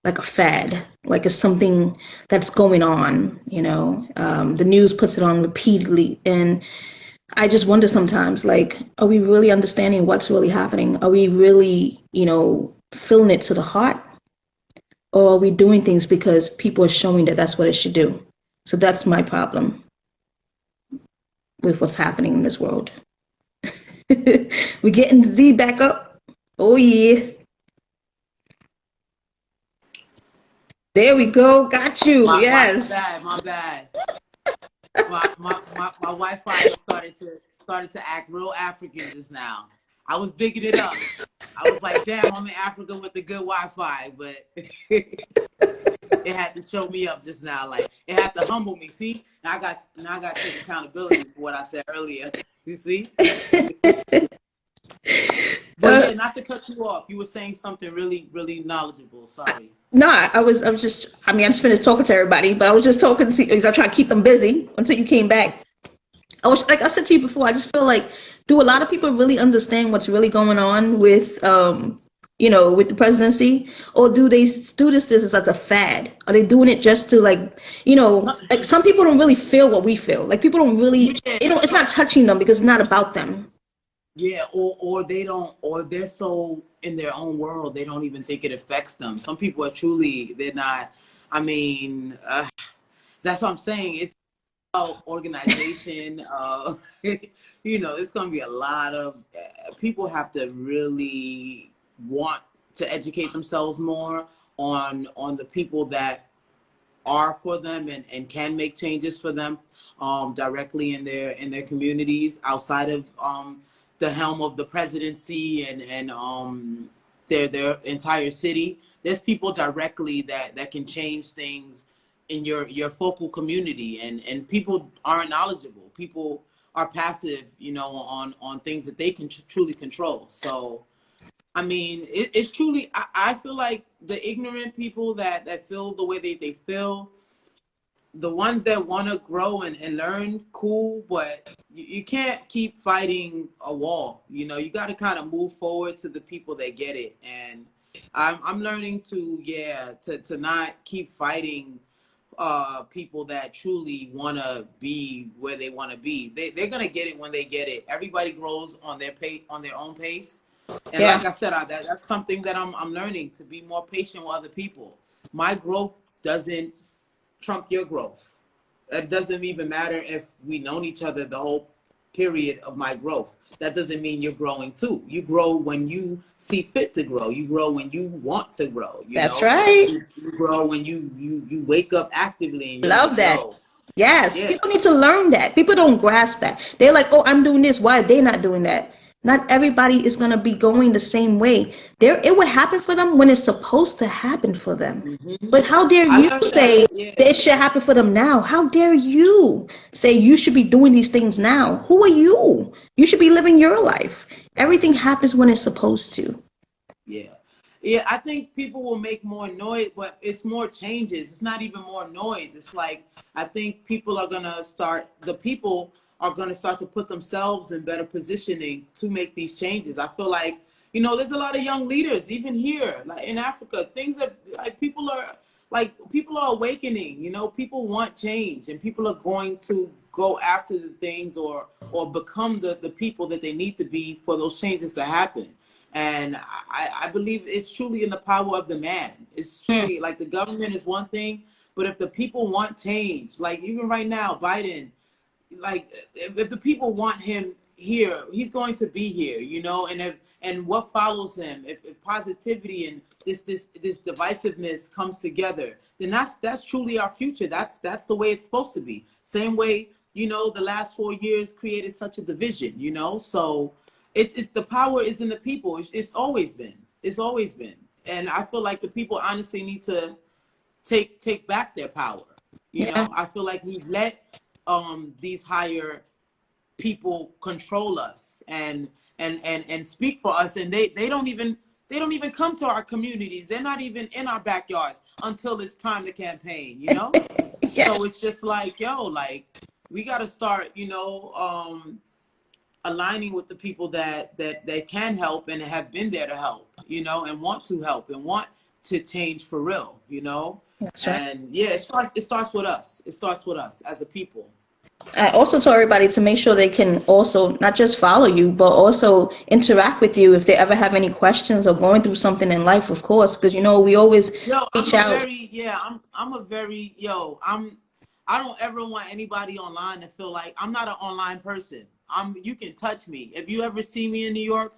like a fad, like it's something that's going on, the news puts it on repeatedly. And I just wonder sometimes, like, are we really understanding what's really happening? Are we really, feeling it to the heart? Or are we doing things because people are showing that that's what it should do? So that's my problem with what's happening in this world. We're getting Z back up. Oh yeah. There we go. Got you. Yes. My bad. My Wi-Fi started to act real African just now. I was bigging it up. I was like, damn, I'm in Africa with the good Wi-Fi, but it had to show me up just now. Like, it had to humble me. See, now I got to take accountability for what I said earlier. You see? But yeah, not to cut you off. You were saying something really, really knowledgeable. Sorry. No, I was just, I mean, I just finished talking to everybody, but I was just talking to, because I try to keep them busy until you came back. I was, like I said to you before, I just feel like, do a lot of people really understand what's really going on with, with the presidency, or do they do this as like a fad? Are they doing it just to like, like some people don't really feel what we feel. Like people don't really, Yeah. it's not touching them because it's not about them. Yeah, or they don't, or they're so in their own world they don't even think it affects them. Some people are truly, they're not. I mean, that's what I'm saying. It's about organization. It's going to be a lot of people have to really want to educate themselves more on the people that are for them and can make changes for them directly in their communities outside of the helm of the presidency and their entire city. There's people directly that can change things in your focal community, and people aren't knowledgeable. People are passive, on things that they can truly control. So I mean, it's truly, I feel like the ignorant people that feel the way they feel, the ones that want to grow and learn, cool, but you can't keep fighting a wall. You got to kind of move forward to the people that get it. And I'm learning to not keep fighting people that truly want to be where they want to be. They're going to get it when they get it. Everybody grows on their own pace. And Yeah. like I said, that's something that I'm learning, to be more patient with other people. My growth doesn't trump your growth. It doesn't even matter if we known each other the whole period of my growth. That doesn't mean you're growing too. You grow when you see fit to grow. You grow when you want to grow. That's right. You grow when you wake up actively and you're Love like, that. yo, Yes, yeah. people need to learn that. People don't grasp that. They're like, oh, I'm doing this. Why are they not doing that? Not everybody is going to be going the same way. It would happen for them when it's supposed to happen for them. Hmm. But how dare I you learned that. say Yeah. that it should happen for them now? How dare you say you should be doing these things now? Who are you? You should be living your life. Everything happens when it's supposed to. Yeah. Yeah, I think people will make more noise, but it's more changes. It's not even more noise. It's like, I think the people are going to start to put themselves in better positioning to make these changes. I feel like, there's a lot of young leaders, even here, like in Africa. Things are like, people are awakening, people want change, and people are going to go after the things or become the people that they need to be for those changes to happen. And I believe it's truly in the power of the man. It's truly like, the government is one thing, but if the people want change, like even right now, Biden, like if the people want him here, he's going to be here, and what follows him, if positivity and this divisiveness comes together, then that's truly our future. That's the way it's supposed to be. Same way, the last 4 years created such a division, so it's the power is in the people. It's always been. It's always been. And I feel like the people honestly need to take back their power. Yeah. I feel like we've let these higher people control us and speak for us, and they don't even come to our communities. They're not even in our backyards until it's time to campaign. Yeah. So it's just like, like, we got to start, aligning with the people that can help and have been there to help, and want to help and want to change for real. That's right. And yeah, it starts with us. It starts with us as a people. I also tell everybody to make sure they can also not just follow you, but also interact with you if they ever have any questions or going through something in life, of course, because we always Yo, reach out. I'm a very, I don't ever want anybody online to feel like I'm not an online person. You can touch me. If you ever see me in New York,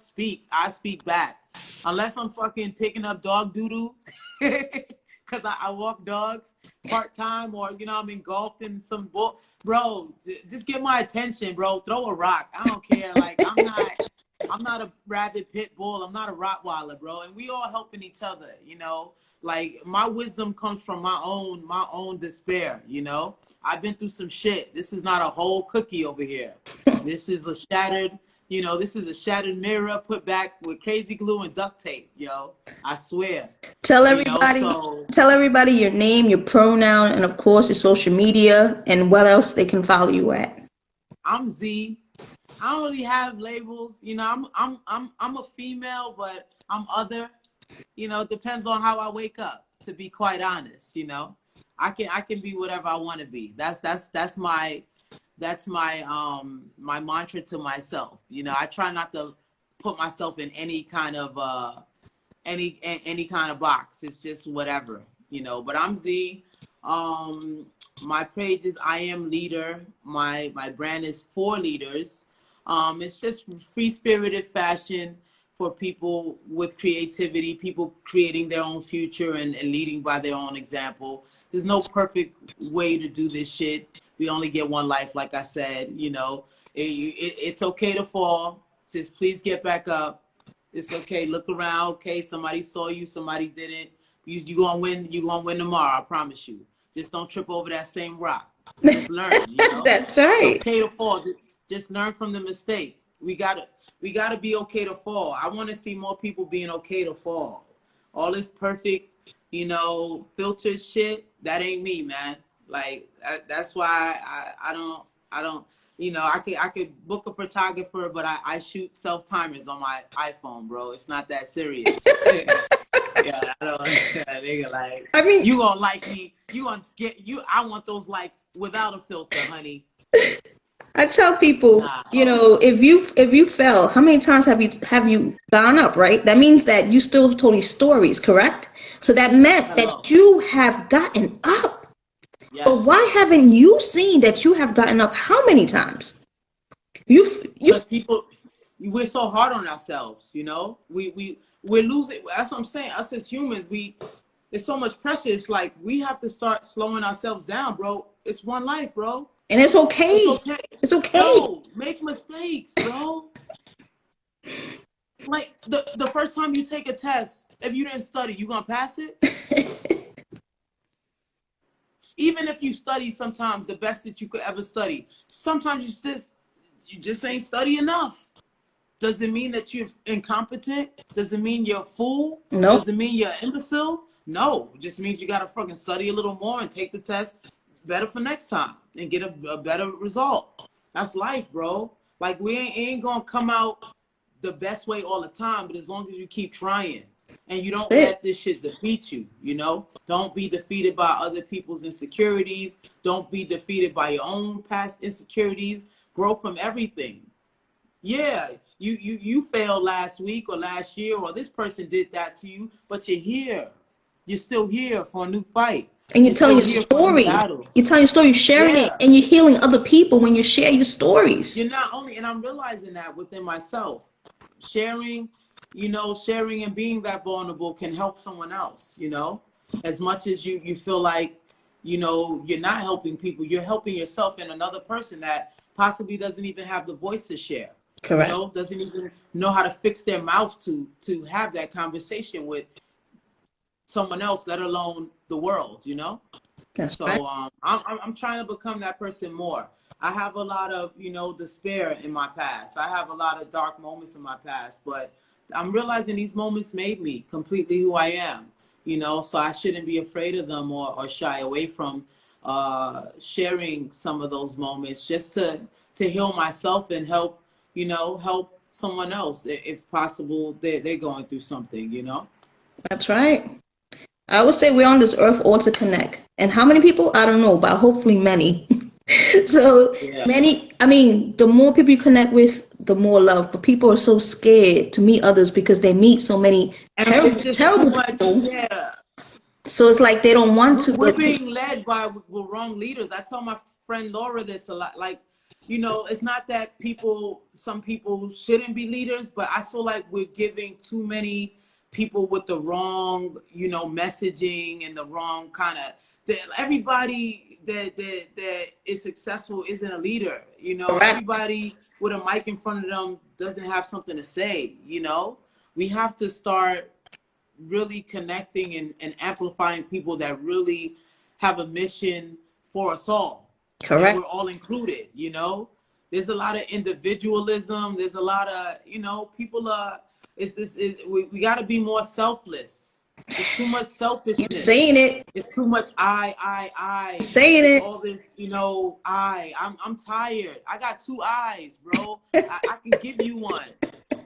I speak back. Unless I'm fucking picking up dog doo-doo. Cause I walk dogs part-time, or, I'm engulfed in some bull. Bro, just get my attention, bro. Throw a rock. I don't care. Like, I'm not a rabid pit bull. I'm not a Rottweiler, bro. And we all helping each other. Like, my wisdom comes from my own despair. I've been through some shit. This is not a whole cookie over here. This is a shattered You know, this is a shattered mirror put back with crazy glue and duct tape, yo. I swear. Tell You know, everybody, so tell everybody your name, your pronoun, and of course your social media, and what else they can follow you at. I'm Z. I don't really have labels. You know, I'm a female, but I'm other. You know, it depends on how I wake up, to be quite honest, you know. I can be whatever I want to be. That's my my mantra to myself. You know, I try not to put myself in any kind of any kind of box. It's just whatever, you know. But I'm Z. My page is I Am Leader. My brand is For Leaders. It's just free spirited fashion for people with creativity, people creating their own future and leading by their own example. There's no perfect way to do this shit. We only get one life, like I said. You know, it's okay to fall. Just please get back up. It's okay. Look around. Okay, somebody saw you, somebody didn't. You gonna win. You gonna win tomorrow. I promise you. Just don't trip over that same rock. Just learn. You know, That's it's right. okay to fall. Just learn from the mistake. We gotta be okay to fall. I want to see more people being okay to fall. All this perfect, you know, filtered shit. That ain't me, man. Like that's why I don't. You know, I could book a photographer, but I shoot self timers on my iPhone, bro. It's not that serious. Yeah, I don't. Nigga, like I mean, you gonna like me? You gonna get you? I want those likes without a filter, honey. I tell people, Nah, you know, if you fell, how many times have you gone up, right? That means that you still told these stories, correct? So that meant hello. that you have gotten up. But why Yes, haven't you seen that you have gotten up how many times? You because people, we're so hard on ourselves. You know, we're losing. That's what I'm saying. Us as humans, there's so much pressure. It's like we have to start slowing ourselves down, bro. It's one life, bro. and it's It's okay. okay. It's okay. Yo, make mistakes, bro. Like the first time you take a test, if you didn't study, you gonna pass it? Even if you study sometimes the best that you could ever study, sometimes you just ain't study enough. Does it mean that you're incompetent? Does it mean you're a fool? Nope. Does it mean you're an imbecile? No, it just means you gotta fucking study a little more and take the test better for next time and get a better result. That's life, bro. Like we ain't gonna come out the best way all the time, but as long as you keep trying and you That's don't it. let this shit defeat you, you know? Don't be defeated by other people's insecurities. Don't be defeated by your own past insecurities. Grow from everything. Yeah, you failed last week or last year, or this person did that to you, but you're here. You're still here for a new fight. And you're You're telling still your here for a new story. battle. You're telling your story, you're sharing it, Yeah. and you're healing other people when you share your stories. You're not only, and I'm realizing that within myself, sharing, you know, sharing and being that vulnerable can help someone else, you know, as much as you feel like, you know, you're not helping people, you're helping yourself and another person that possibly doesn't even have the voice to share, you Correct. know, doesn't even know how to fix their mouth to have that conversation with someone else, let alone the world, you know. That's right. So I'm trying to become that person more. I have a lot of, you know, despair in my past. I have a lot of dark moments in my past, but I'm realizing these moments made me completely who I am, you know, so I shouldn't be afraid of them or shy away from sharing some of those moments just to heal myself and help, you know, help someone else if possible they're going through something, you know. That's right. I would say we're on this earth all to connect. And how many people? I don't know, but hopefully many. So Yeah. many, I mean, the more people you connect with, the more love. But people are so scared to meet others because they meet so many And it's terrible, just too terrible much. people. Yeah. So it's like they don't want to. We're But being led by the wrong leaders. I tell my friend Laura this a lot. Like, you know, it's not that some people shouldn't be leaders, but I feel like we're giving too many people with the wrong, you know, messaging and the wrong kind of. Everybody that is successful isn't a leader. You know, correct. everybody with a mic in front of them doesn't have something to say. You know, we have to start really connecting and amplifying people that really have a mission for us all, that Correct. we're all included, you know? There's a lot of individualism. There's a lot of, people are, we got to be more selfless. It's too much You're selfishness. saying it. It's too much I. You're saying It's it. all this, I'm tired. I got two eyes, bro. I can give you one.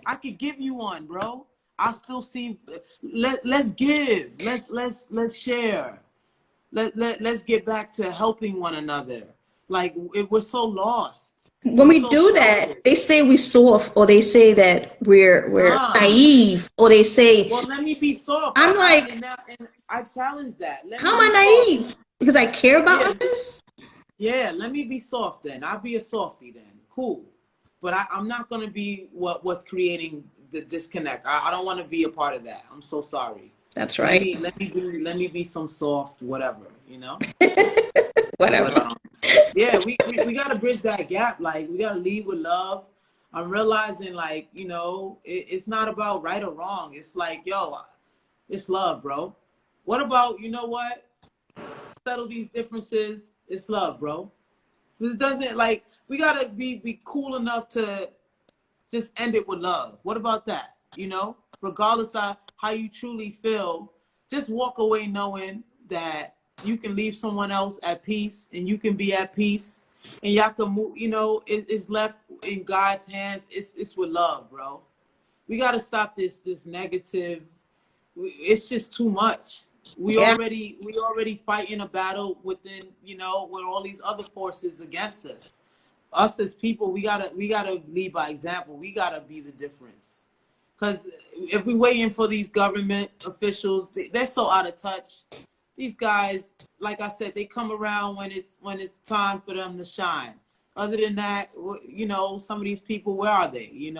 I could give you one, bro. I still see. Let's give. Let's share. Let's get back to helping one another. Like we're so lost. When We're we so do selfish. that, they say we soft, or they say that we're naive, or they say, Well, let me be soft. I'm like, and I challenge that. how am I naive? Because I care about others? Yeah, let me be soft then. I'll be a softie then. Cool. But I'm not gonna be what's creating the disconnect. I don't want to be a part of that. I'm so sorry. That's right. Let me be some soft whatever, Whatever. But, yeah, we gotta bridge that gap. Like we gotta lead with love. I'm realizing like, it's not about right or wrong. It's like, yo, it's love, bro. What about, what? Settle these differences. It's love, bro. This doesn't like we gotta be cool enough to just end it with love. What about that? Regardless of how you truly feel, just walk away knowing that you can leave someone else at peace and you can be at peace and y'all can move, it's left in God's hands. It's with love, bro. We gotta stop this negative. It's just too much. We already fighting a battle within, with all these other forces against us. Us as people, we gotta lead by example. We gotta be the difference. Because if we're waiting for these government officials, they're so out of touch. These guys, like I said, they come around when it's time for them to shine. Other than that, some of these people, where are they?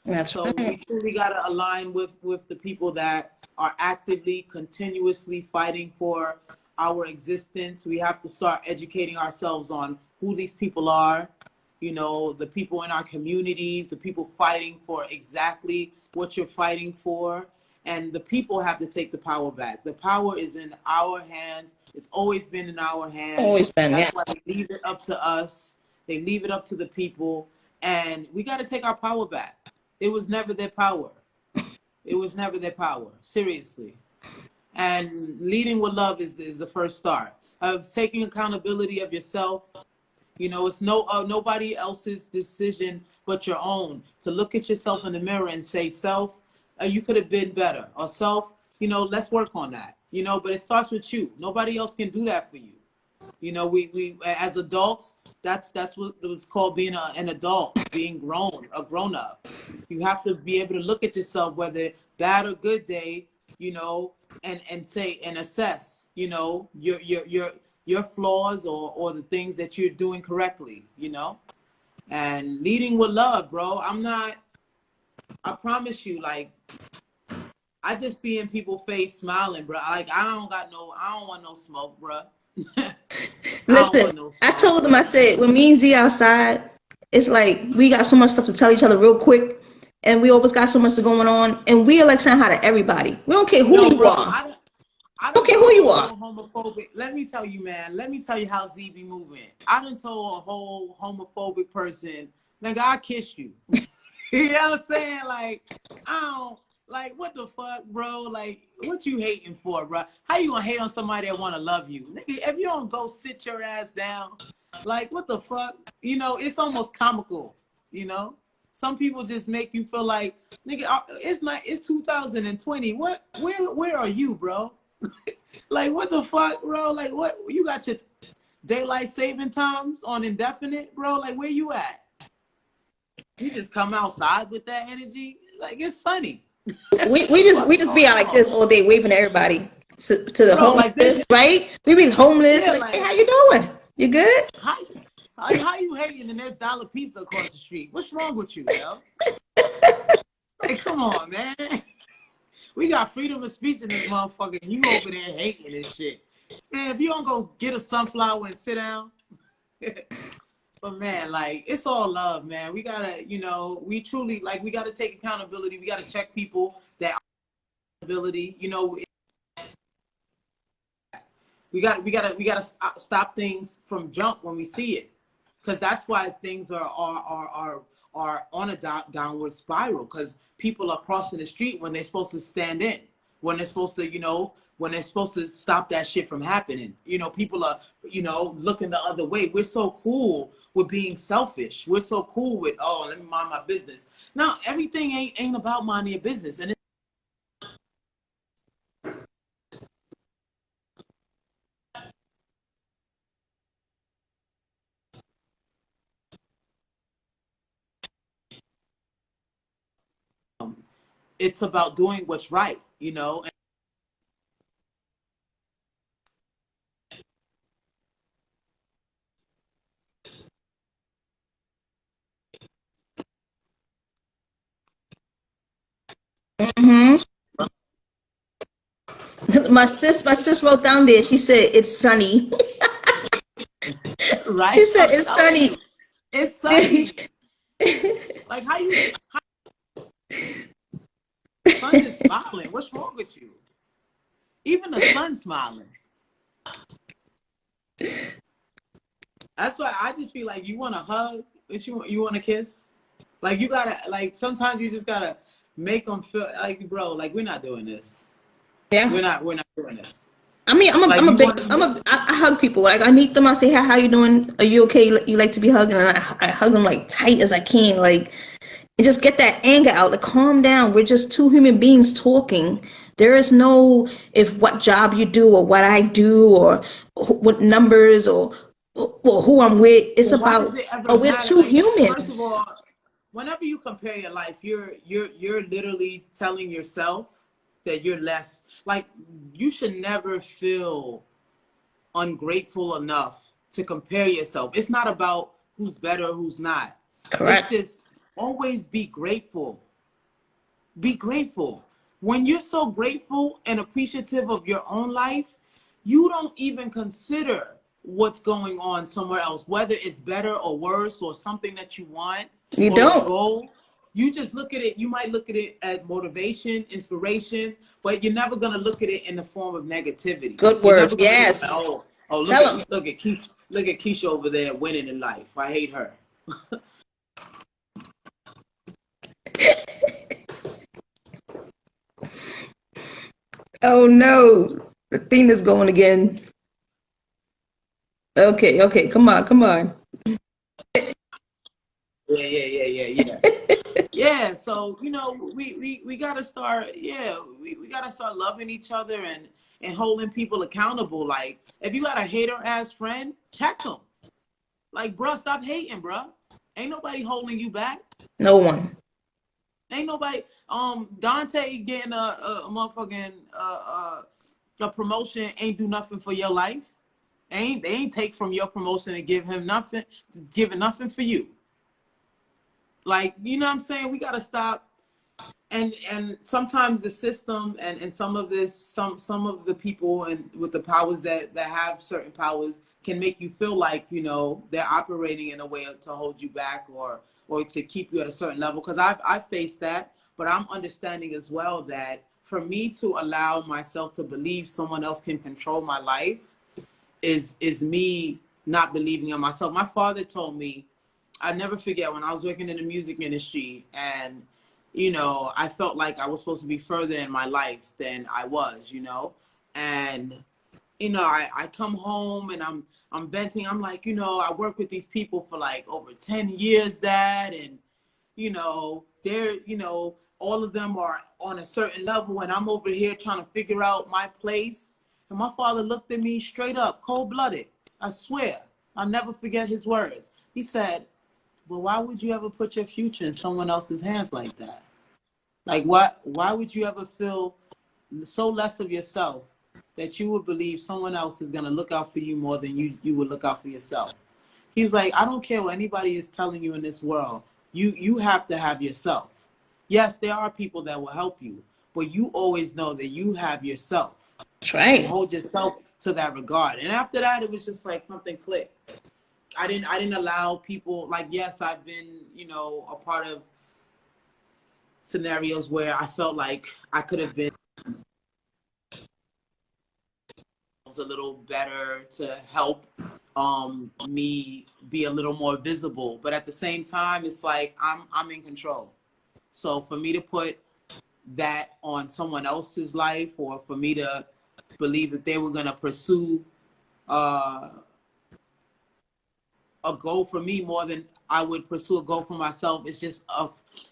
That's So right. we truly gotta align with the people that are actively, continuously fighting for our existence. We have to start educating ourselves on who these people are. The people in our communities, the people fighting for exactly what you're fighting for. And the people have to take the power back. The power is in our hands. It's always been in our hands. Always been, That's why they leave it up to us. They leave it up to the people. And we got to take our power back. It was never their power. It was never their power. Seriously. And leading with love is the first start of taking accountability of yourself. It's nobody else's decision but your own to look at yourself in the mirror and say, self, you could have been better. Or self, let's work on that. But it starts with you. Nobody else can do that for you. We as adults, that's what it was called being an adult, being a grown up. You have to be able to look at yourself, whether bad or good day, and say and assess, your flaws or the things that you're doing correctly, and leading with love, bro. I promise you, like, I just be in people's face smiling, bro. Like, I don't want no smoke, bro. Listen, I told them, I said, when me and Z outside, it's like we got so much stuff to tell each other real quick, and we always got so much going on, and we are like saying hi to everybody. We don't care who you are. I don't care who you are. Homophobic. Let me tell you, man. Let me tell you how Z be moving. I done told a whole homophobic person, nigga, I kiss you. You know what I'm saying? Like, I don't. Like, what the fuck, bro? Like, what you hating for, bro? How you gonna hate on somebody that wanna love you? Nigga, if you don't go sit your ass down, like, what the fuck? It's almost comical, Some people just make you feel like, nigga, it's 2020. Where are you, bro? Like, what the fuck, bro? Like, what? You got your daylight saving times on indefinite, bro? Like, where you at? You just come outside with that energy? Like, it's sunny. We just be out like this all day, waving at everybody to the homeless, like right? We be homeless. Like, hey, how you doing? You good? How you hating and there's dollar pizza across the street? What's wrong with you, yo? Like, come on, man. We got freedom of speech in this motherfucker, and you over there hating this shit. Man, if you don't go get a sunflower and sit down. But man, like, it's all love, man. We gotta, we truly, like, we gotta take accountability. We gotta check people that accountability. We gotta stop things from jump when we see it. because that's why things are on a downward spiral, because people are crossing the street when they're supposed to stand in, when they're supposed to, when they're supposed to stop that shit from happening. People are, looking the other way. We're so cool with being selfish. We're so cool with, oh, let me mind my business. Now, everything ain't about minding your business. And it's about doing what's right, Hmm. My sis wrote down there. She said it's sunny. right? She said I'm it's telling sunny. you, it's sunny. Like, sun is smiling. What's wrong with you? Even the sun's smiling. That's why I just feel like, you want a hug, but you want a kiss. Like, you gotta, like, sometimes you just gotta make them feel like, bro, like, we're not doing this. Yeah. We're not doing this. I mean, Like, I'm a you big, want I hug people. Like I meet them, I say, "Hi, how you doing? Are you okay? You like to be hugged?" And I hug them like tight as I can, like, and just get that anger out. Like, calm down. We're just two human beings talking. There is no if what job you do or what I do or what numbers or who I'm with. It's Well, why does about, it ever oh, we're matter? two Like, first of humans. all, whenever you compare your life, you're literally telling yourself that you're less. Like, you should never feel ungrateful enough to compare yourself. It's not about who's better, who's not. It's Correct. just always be grateful. Be grateful. When you're so grateful and appreciative of your own life, you don't even consider what's going on somewhere else, whether it's better or worse or something that you want You or a don't. goal. You just look at it, you might look at it as motivation, inspiration, but you're never gonna look at it in the form of negativity. Good You're word. never gonna be like, Yes. oh, look Tell at them. Keisha over there winning in life. I hate her. Oh no, the theme is going again. Okay, okay, come on, come on. Yeah. Yeah, so we gotta start. Yeah, we gotta start loving each other and holding people accountable. Like, if you got a hater ass friend, check them. Like, bruh, stop hating, bruh. Ain't nobody holding you back. No one. Ain't nobody. Dante getting a motherfucking a promotion ain't do nothing for your life. They ain't take from your promotion and give him nothing, giving nothing for you. Like, you know what I'm saying? We gotta stop. And sometimes the system and some of this some of the people and with the powers that have certain powers can make you feel like they're operating in a way to hold you back or to keep you at a certain level, because I've faced that, but I'm understanding as well that for me to allow myself to believe someone else can control my life is me not believing in myself. My father told me, I never forget, when I was working in the music industry, and I felt like I was supposed to be further in my life than I was, and I come home and I'm venting. I'm like, I work with these people for like over 10 years, Dad, and they're all of them are on a certain level, and I'm over here trying to figure out my place. And my father looked at me straight up, cold-blooded. I swear, I'll never forget his words. He said, "But why would you ever put your future in someone else's hands like that? Like, why would you ever feel so less of yourself that you would believe someone else is going to look out for you more than you would look out for yourself?" He's like, "I don't care what anybody is telling you in this world. You have to have yourself. Yes, there are people that will help you, but you always know that you have yourself, That's and right. hold yourself to that regard." And after that, it was just like something clicked. I didn't allow people, like, yes, I've been, a part of scenarios where I felt like I could have been themselves a little better to help me be a little more visible. But at the same time, it's like I'm in control. So for me to put that on someone else's life, or for me to believe that they were going to pursue uh, a goal for me more than I would pursue a goal for myself, it's just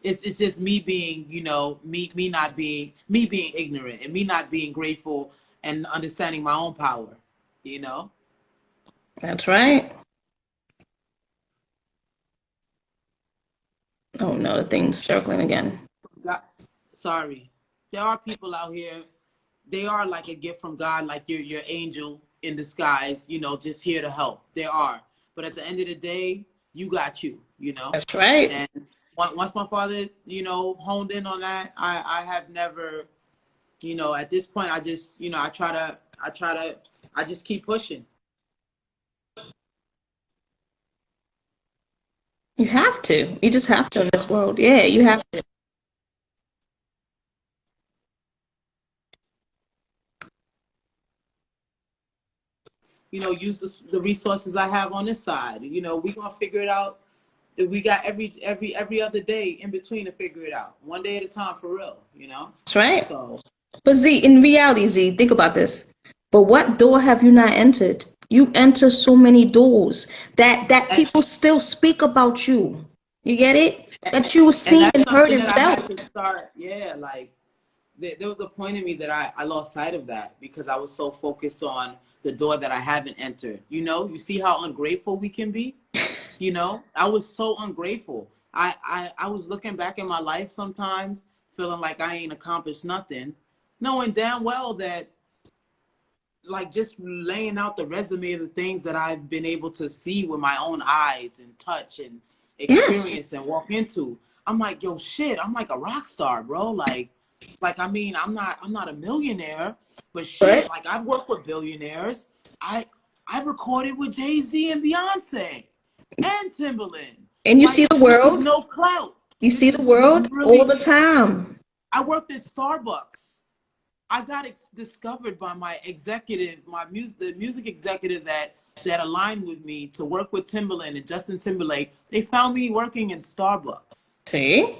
it's just me being, you know, me not being, me being ignorant, and me not being grateful and understanding my own power, you know. That's right. Oh no, the thing's circling again. God, sorry, there are people out here, they are like a gift from God, like your angel in disguise, you know, just here to help. There are, but at the end of the day, you got you know. That's right. And once my father, you know, honed in on that, I have never, you know, at this point, I just, you know, I just keep pushing. You have to. You just have to in this world. Yeah, you have to. You know, use the resources I have on this side. You know, we gonna figure it out. We got every other day in between to figure it out, one day at a time, for real. You know. That's right. So. But Z, in reality, Z, think about this. But what door have you not entered? You enter so many doors that And, people still speak about you. You get it? That you were and seen that's and heard something and that I had to felt. start. Yeah, like there was a point in me that I lost sight of that because I was so focused on the door that I haven't entered. You know, you see how ungrateful we can be? You know, I was so ungrateful. I was looking back in my life sometimes, feeling like I ain't accomplished nothing, knowing damn well that, like, just laying out the resume of the things that I've been able to see with my own eyes and touch and Yes. experience and walk into. I'm like, yo, shit, I'm like a rock star, bro. Like I mean, I'm not a millionaire, but shit, But like I've worked with billionaires. I recorded with Jay-Z and Beyonce and Timbaland. and you see Like, the this is world. no clout. You see This the is world all really. the time. I worked at Starbucks. I got discovered by my executive, the music executive that aligned with me to work with Timbaland and Justin Timberlake. They found me working in Starbucks. See?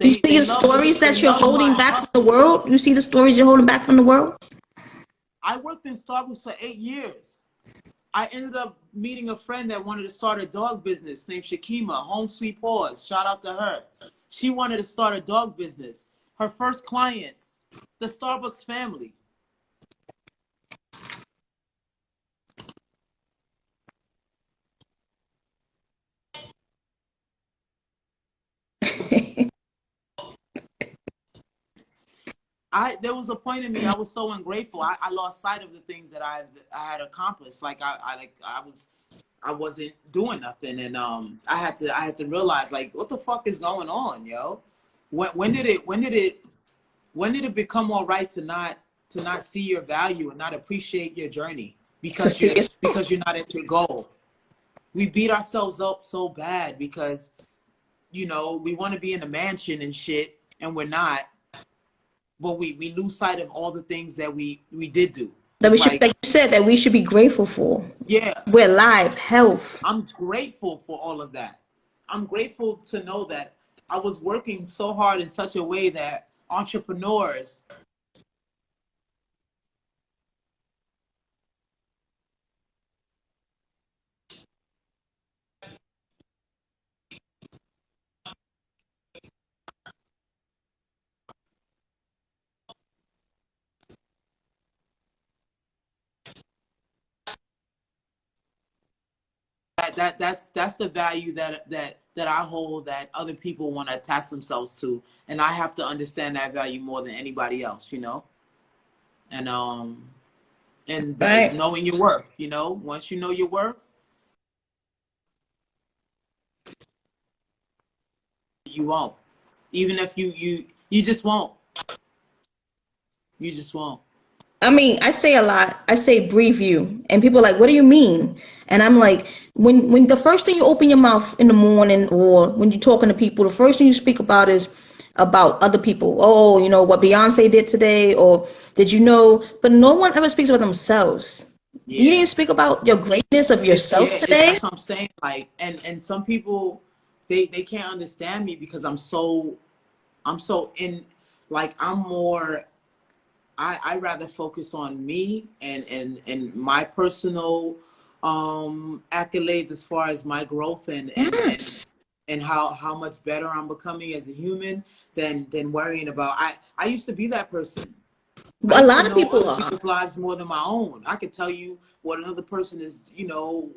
You see They the love stories they that you're love holding my back from the hustle. world? You see the stories you're holding back from the world? I worked in Starbucks for 8 years. I ended up meeting a friend that wanted to start a dog business named Shakima, Home Sweet Paws. Shout out to her. She wanted to start a dog business. Her first clients, the Starbucks family. There was a point in me, I was so ungrateful. I lost sight of the things that I had accomplished. Like I wasn't doing nothing, and I had to realize, like, what the fuck is going on, yo? When did it become all right to not see your value and not appreciate your journey To see it. because you're not at your goal? We beat ourselves up so bad because, you know, we want to be in a mansion and shit, and we're not. But we lose sight of all the things that we did do. That we It's should, like, like you said, that we should be grateful for. yeah, We're alive, health. I'm grateful for all of that. I'm grateful to know that I was working so hard in such a way that entrepreneurs, that's the value that I hold, that other people want to attach themselves to, and I have to understand that value more than anybody else, you know. And that, Right. knowing your worth, you know, once you know your worth, you won't. Even if you just won't. You just won't. I mean, I say a lot. I say breathe you. And people are like, what do you mean? And I'm like, when the first thing you open your mouth in the morning or when you're talking to people, the first thing you speak about is about other people. Oh, you know what Beyonce did today, or did you know? But no one ever speaks about themselves. You Yeah. didn't speak about your greatness of yourself today. That's what I'm saying. Like, and some people, they can't understand me because I'm so in, like, I'm more, I rather focus on me and my personal accolades as far as my growth Yes. and how much better I'm becoming as a human than worrying about, I used to be that person. I A used to lot of know people other are. people's lives more than my own. I could tell you what another person is,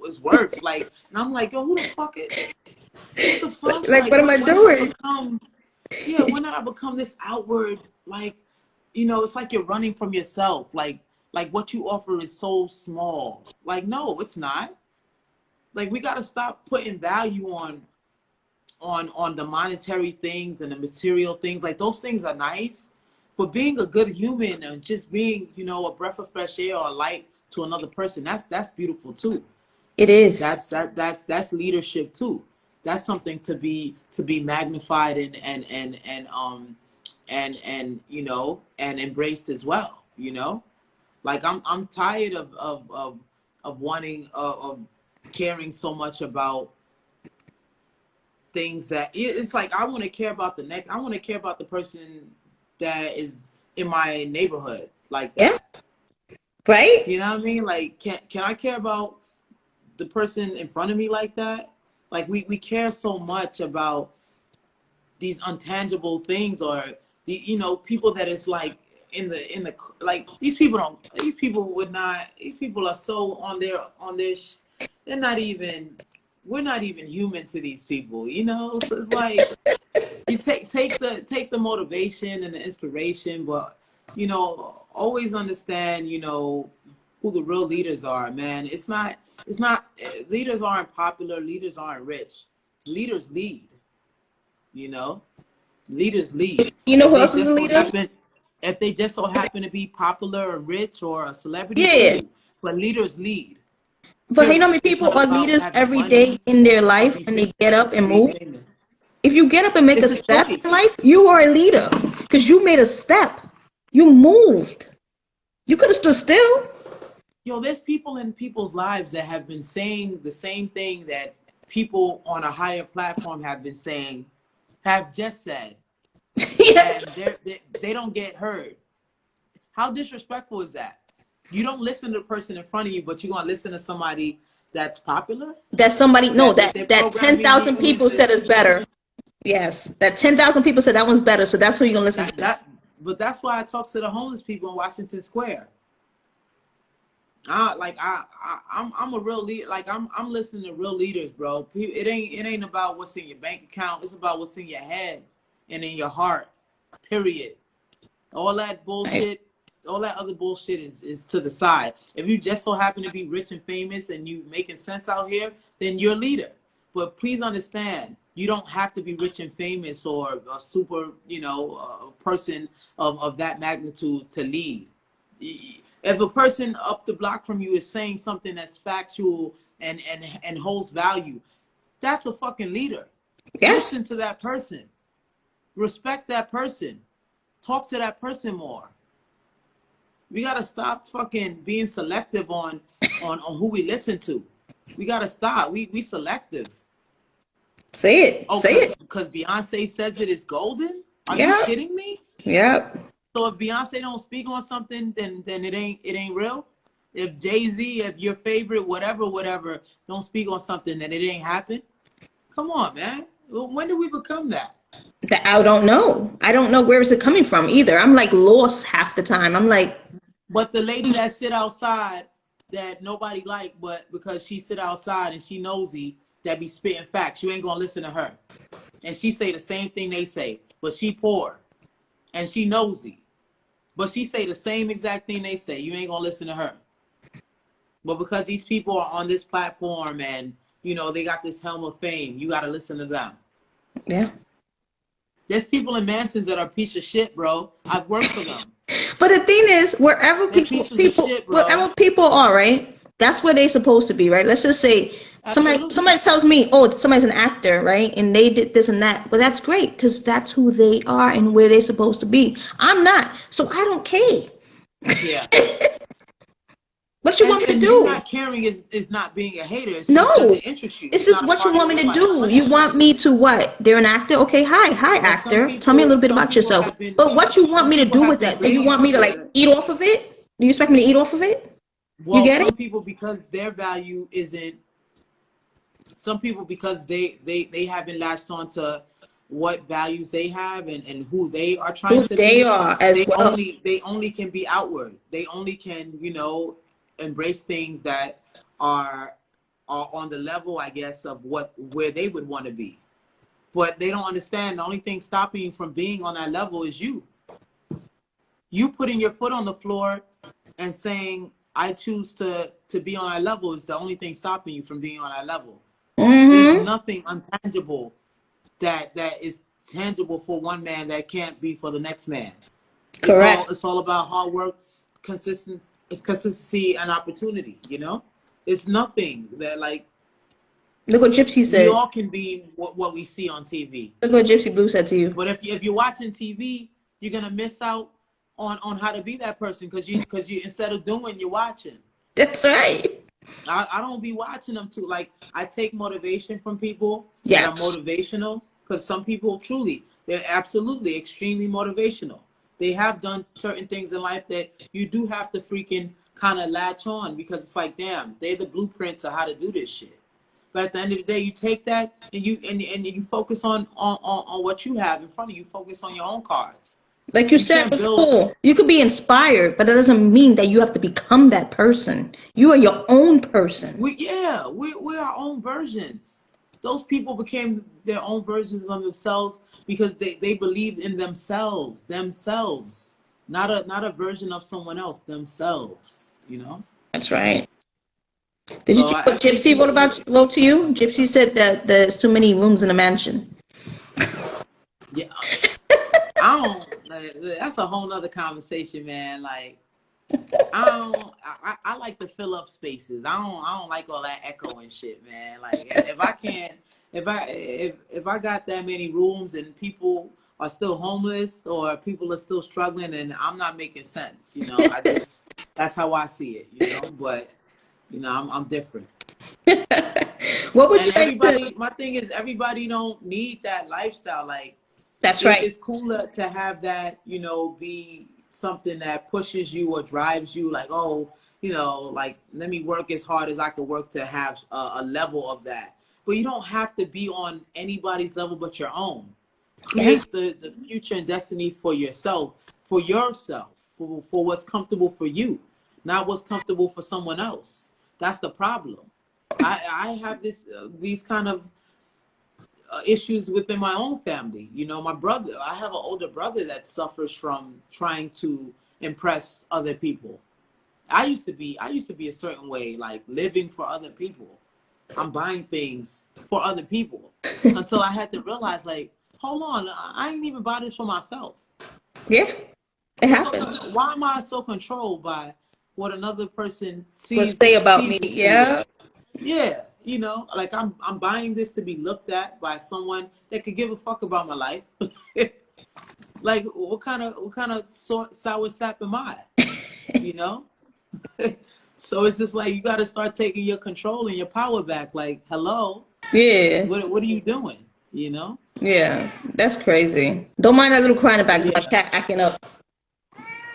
is worth. Like, and I'm like, yo, who the fuck it? What the fuck? Like, Like, what am I when did I doing? become? Yeah, when did I become this outward? Like, it's like you're running from yourself. Like what you offer is so small. Like, no, it's not. Like, we gotta stop putting value on the monetary things and the material things. Like, those things are nice, but being a good human and just being, a breath of fresh air or light to another person, that's beautiful too. It is. That's leadership too. That's something to be magnified and embraced as well. Like, I'm tired of wanting of caring so much about things that it's like I want to care about I want to care about the person that is in my neighborhood like Yeah. that. Right? You know what I mean? Like, can I care about the person in front of me like that? Like, we care so much about these untangible things, or the people that is like in the like, these people would not, these people are so they're not even, we're not even human to these people, so it's like, you take the motivation and the inspiration, but always understand who the real leaders are, man. It's not leaders aren't popular, leaders aren't rich. Leaders lead, you know leaders lead. You know if who they else is a just so leader? happen if they just so happen to be popular or rich or a celebrity, Yeah. cool, but leaders lead, But you know how many period. It's people not are about leaders having every day money in their or life be when they famous get up just to and be move? famous. If you get up and make a It's a step in choice. life, you are a leader because you made a step. You moved. You could have stood still. There's people in people's lives that have been saying the same thing that people on a higher platform have been saying, have just said, and Yes. they don't get heard. How disrespectful is that? You don't listen to the person in front of you, but you're gonna listen to somebody that's popular, That somebody, no, that that they're that programming 10,000 you people into said is better. Yes, that 10,000 people said that one's better, so that's who you're gonna listen that to. that. But that's why I talk to the homeless people in Washington Square. I'm a real leader. Like, I'm listening to real leaders, bro. It ain't about what's in your bank account. It's about what's in your head and in your heart. Period. All that Right? bullshit, all that other bullshit is to the side. If you just so happen to be rich and famous and you making sense out here, then you're a leader. But please understand, you don't have to be rich and famous or a super, person of that magnitude to lead. If a person up the block from you is saying something that's factual and holds value, that's a fucking leader. Yes. Listen to that person. Respect that person. Talk to that person more. We gotta stop fucking being selective on who we listen to. We gotta stop. We selective. Say it. Oh, Say cause it. cause Beyonce says it is golden. Are you Yeah. kidding me? Yep. So if Beyonce don't speak on something, then it ain't real. If Jay-Z, if your favorite whatever don't speak on something, then it ain't happen. Come on, man. When did we become that? That I don't know. I don't know where is it coming from either. I'm like lost half the time. I'm like, But the lady that sit outside that nobody like, but because she sit outside and she nosy, that be spitting facts, you ain't gonna listen to her. And she say the same thing they say, but she poor and she nosy, but she say the same exact thing they say. You ain't gonna listen to her. But because these people are on this platform and they got this helm of fame, you gotta listen to them. yeah. There's people in mansions that are a piece of shit, bro. I've worked for them. But the thing is, wherever They're people pieces of people shit, bro. wherever people are, right? That's where they're supposed to be, right? Let's just say Absolutely. Somebody tells me, oh, somebody's an actor, right? And they did this and that. But that's great because that's who they are and where they're supposed to be. I'm not, so I don't care. Yeah. What you want me to And you do? not caring is not being a hater. It No. doesn't interest you. It's It's just not a what you part of want your me to life. do. You Yeah. want me to what? They're an actor? Okay, hi, But actor. Tell me a little bit about yourself. But what you want some me to people do have with been that? Do you want raised me to like to, eat off of it? Do you expect me to eat off of it? You well, get it? some people because they haven't latched on to what values they have and who they are trying Who to they be. are as well. They only can be outward. They only can, embrace things that are are on the level, I guess, of where they would want to be. But they don't understand the only thing stopping you from being on that level is you. You putting your foot on the floor and saying, I choose to be on that level is the only thing stopping you from being on that level. There's Mm-hmm. nothing untangible that is tangible for one man that can't be for the next man. Correct. It's all about hard work, consistency, and opportunity. It's nothing that, like, Look what Gypsy we said. all can be what we see on TV. Look what Gypsy Blue said to you. But if you're watching TV, you're gonna miss out on how to be that person because you instead of doing, you're watching. That's right. I don't be watching them too. Like, I take motivation from people that are Yes. motivational, because some people truly, they're absolutely extremely motivational. They have done certain things in life that you do have to freaking kind of latch on, because it's like, damn, they're the blueprints of how to do this shit. But at the end of the day, you take that and you focus on what you have in front of you. Focus on your own cards. Like you You said can't build. before, you could be inspired, but that doesn't mean that you have to become that person. You are your own person. We're our own versions. Those people became their own versions of themselves because they believed in themselves, not a version of someone else, themselves. That's right. Did you So see I what think Gypsy wrote to you? Gypsy said that there's too many rooms in a mansion. yeah, I don't. That's a whole nother conversation, man. Like, I don't. I like to fill up spaces. I don't like all that echo and shit, man. Like, if I can't, if I got that many rooms and people are still homeless or people are still struggling, and I'm not making sense. I just, that's how I see it. But I'm different. What would you And like to? my thing is, everybody don't need that lifestyle. Like, That's right. it's cooler to have that, be something that pushes you or drives you, like, oh, like, let me work as hard as I could work to have a level of that. But you don't have to be on anybody's level but your own. Yeah. Create the future and destiny for yourself, for what's comfortable for you, not what's comfortable for someone else. That's the problem. I have these kind of issues within my own family. My brother, I have an older brother that suffers from trying to impress other people. I used to be a certain way, like living for other people. I'm buying things for other people until I had to realize, like, hold on, I ain't even buy this for myself. Yeah. It happens. Why am I so controlled by what another person What say about sees me? me Yeah. with? Yeah, like, I'm buying this to be looked at by someone that could give a fuck about my life. Like, what kind of sour sap am I? You know? So it's just like, you got to start taking your control and your power back. Like, hello, Yeah. what are you doing? You know? Yeah. That's crazy. Don't mind that little crying But about my yeah. cat acting up.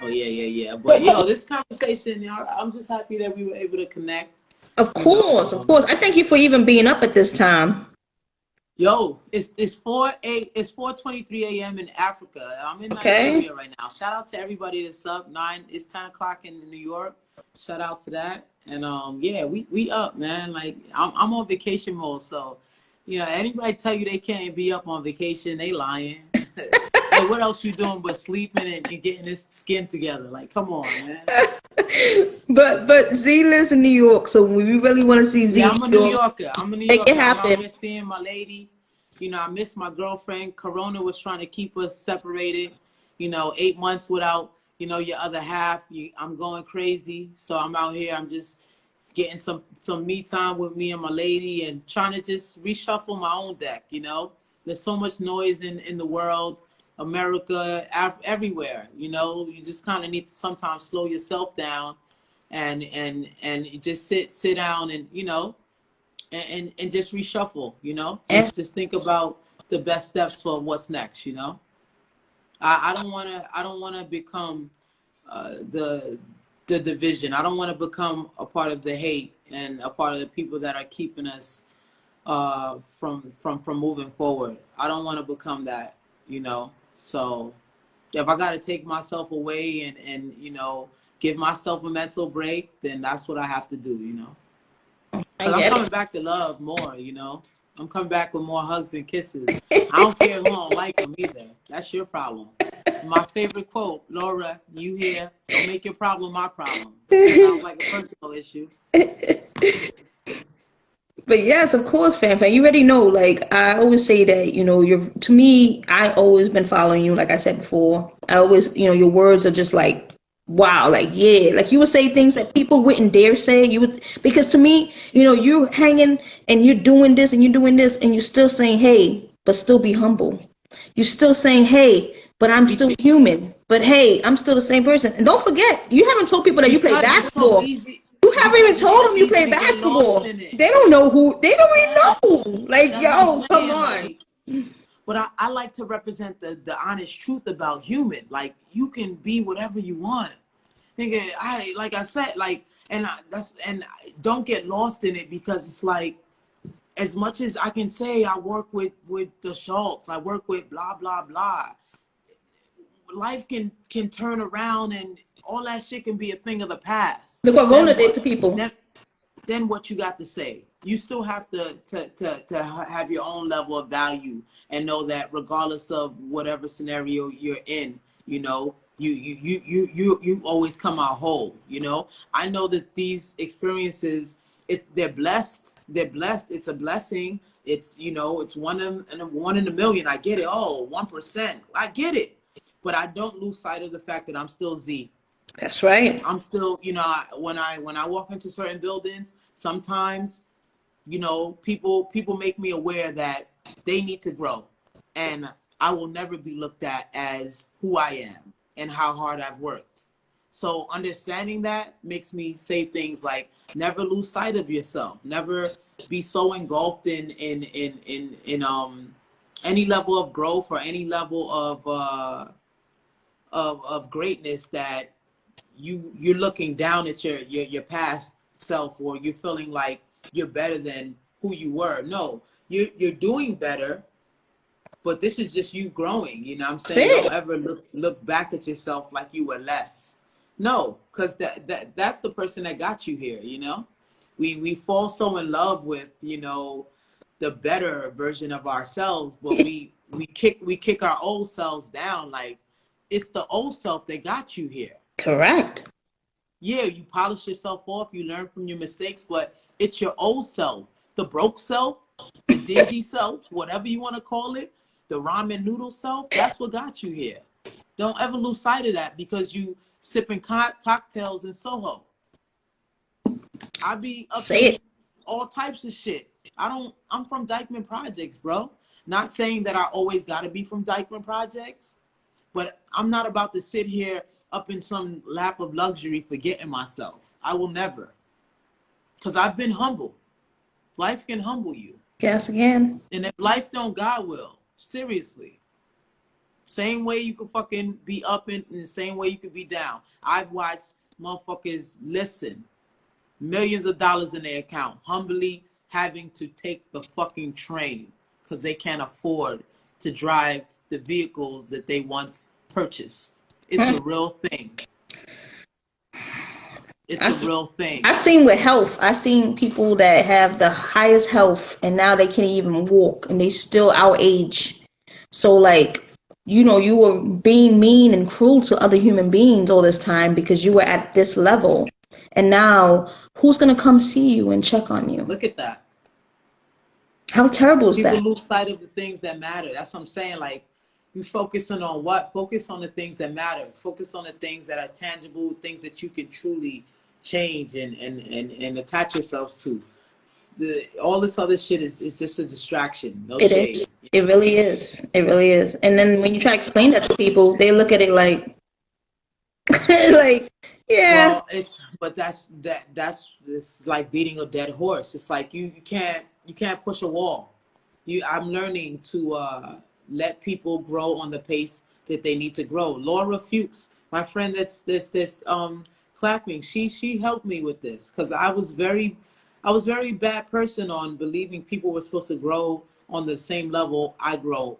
Oh yeah. But this conversation, I'm just happy that we were able to connect. Of You know, course, of course. I thank you for even being up at this time. Yo, it's 4:23 a.m. in Africa. I'm in Okay. Nigeria right now. Shout out to everybody that's up. It's 10 o'clock in New York. Shout out to that. And yeah, we up, man. Like, I'm on vacation mode. So, anybody tell you they can't be up on vacation, they lying. Like, what else you doing but sleeping and getting this skin together? Like, come on, man. But Z lives in New York, so we really want to see Z Yeah, in I'm a New New York. Yorker. I'm a New Make it Yorker. I'm out happen. here seeing my lady. I miss my girlfriend. Corona was trying to keep us separated. 8 months without, your other half. I'm going crazy. So I'm out here. I'm just getting some me time with me and my lady, and trying to just reshuffle my own deck. You know, there's so much noise in the world, America, everywhere. You know, you just kind of need to sometimes slow yourself down, and just sit down, and you know, and just reshuffle. You know, And just think about the best steps for what's next. You know, I don't wanna become the division. I don't want to become a part of the hate and a part of the people that are keeping us from moving forward. I don't want to become that, you know. So if I got to take myself away and you know, give myself a mental break, then that's what I have to do, you know. I Because I'm get coming back to love more, you know. I'm coming back with more hugs and kisses. I don't care who don't like them either. That's your problem. My favorite quote, Laura, you here? Don't make your problem my problem. Sounds it. like a personal issue. But yes, of course, fan. You already know, like, I always say that, to me, I always been following you, like I said before. I always, your words are just like, wow, like, yeah. Like, you would say things that people wouldn't dare say. Because to me, you're hanging and you're doing this and you're doing this and you're still saying, hey, but still be humble. You're still saying, hey, but I'm still human. But hey, I'm still the same person. And don't forget, you haven't told people that you play Because it's so basketball. easy. You haven't even Because it's told so them you easy play to get lost basketball. in it. They don't know who. They don't even Yes, know. Like, that's what I'm yo, come saying. on. Like, but I like to represent the honest truth about human. Like, you can be whatever you want. Nigga, like I said, like, and don't get lost in it, because it's like, as much as I can say I work with the Schultz, I work with blah blah blah. Life can turn around, and all that shit can be a thing of the past. Look what Rona Then did to what? people. Then what you got to say? You still have to have your own level of value, and know that regardless of whatever scenario you're in, you know, you always come out whole. You know, I know that these experiences, they're blessed. They're blessed. It's a blessing. It's, you know, it's one in a million. I get it. Oh, 1%. I get it. But I don't lose sight of the fact that I'm still Z. That's right. I'm still, you know, when I walk into certain buildings, sometimes, you know, people make me aware that they need to grow, and I will never be looked at as who I am and how hard I've worked. So understanding that makes me say things like, never lose sight of yourself, never be so engulfed in any level of growth or any level of greatness that you're looking down at your past self, or you're feeling like you're better than who you were. No, you're doing better, but this is just you growing. You know what I'm That's saying? Don't it. ever look back at yourself like you were less. No, because that's the person that got you here. You know, we fall so in love with, you know, the better version of ourselves, but we kick our old selves down. Like, it's the old self that got you here. Correct. Yeah, you polish yourself off, you learn from your mistakes, but it's your old self, the broke self, the dingy self, whatever you want to call it, the ramen noodle self. That's what got you here. Don't ever lose sight of that because you sipping cocktails in Soho. I be up Say in it. all types of shit. I'm from Dykeman Projects, bro. Not saying that I always got to be from Dykeman Projects, but I'm not about to sit here up in some lap of luxury forgetting myself. I will never. Because I've been humble. Life can humble you. Yes, again. And if life don't, God will. Seriously. Same way you could fucking be up in the same way you could be down. I've watched motherfuckers listen. Millions of dollars in their account. Humbly having to take the fucking train because they can't afford to drive the vehicles that they once purchased. It's a real thing. It's a real thing. I seen with health. I seen people that have the highest health and now they can't even walk and they still our age. So like, you were being mean and cruel to other human beings all this time because you were at this level. And now who's gonna come see you and check on you? Look at that. How terrible is People that? lose sight of the things that matter. That's what I'm saying. Like, you focusing on what? Focus on the things that matter. Focus on the things that are tangible, things that you can truly change and attach yourselves to. All this other shit is just a distraction. No It shade. is. It really is. It really is. And then when you try to explain that to people, they look at it like, like, yeah. Well, but that's it's like beating a dead horse. It's like you can't push a wall. I'm learning to let people grow on the pace that they need to grow. Laura Fuchs, my friend that's clapping, she helped me with this because I was very bad person on believing people were supposed to grow on the same level I grow.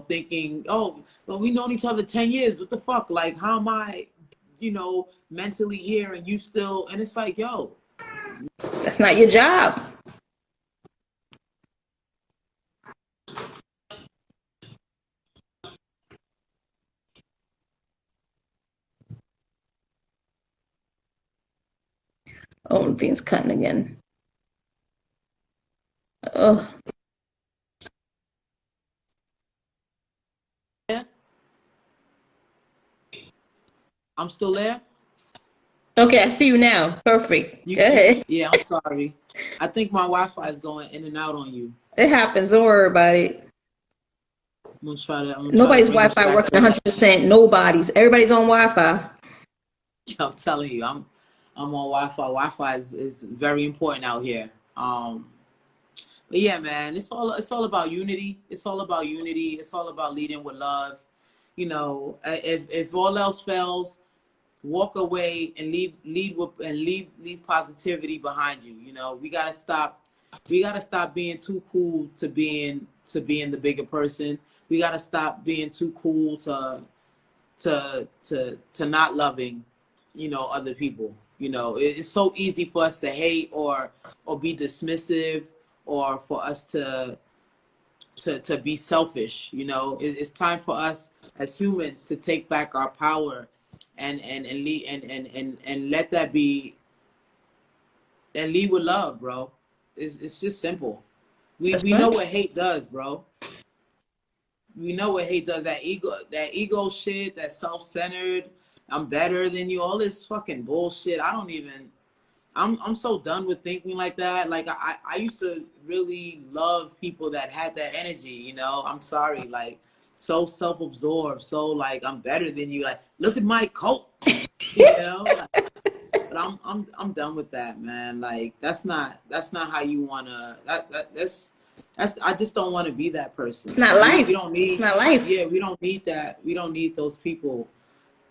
Thinking, oh, well, we known each other 10 years. What the fuck? Like, how am I, mentally here and you still, and it's like, yo, That's not your job. Oh, the thing's cutting again. Oh, yeah, I'm still there. okay. I see you now. Perfect. You, Go you, ahead. yeah, I'm sorry. I think my Wi-Fi is going in and out on you. It happens. Don't worry about it. I'm gonna try to Nobody's bring us Wi-Fi back working to. 100%. Nobody's. Everybody's on Wi-Fi. I'm telling you, I'm on Wi-Fi. Wi-Fi is very important out here. But yeah, man, it's all about unity. It's all about unity. It's all about leading with love. If all else fails, walk away and leave positivity behind you. We gotta stop being too cool to being the bigger person. We gotta stop being too cool to not loving, other people. It's so easy for us to hate or be dismissive, or for us to be selfish. It's time for us as humans to take back our power and lead and let that be, and lead with love, bro. It's just simple. we That's we know right. what hate does, bro. We know what hate does. That ego shit, that self-centered, I'm better than you, all this fucking bullshit. I'm so done with thinking like that. Like, I used to really love people that had that energy, I'm sorry, like, so self-absorbed, so like, I'm better than you, like, look at my coat, like, but I'm done with that, man. Like, that's not how you wanna, that's I just don't want to be that It's person. not We life. don't It's need, not life. yeah, we don't need that. We don't need those people,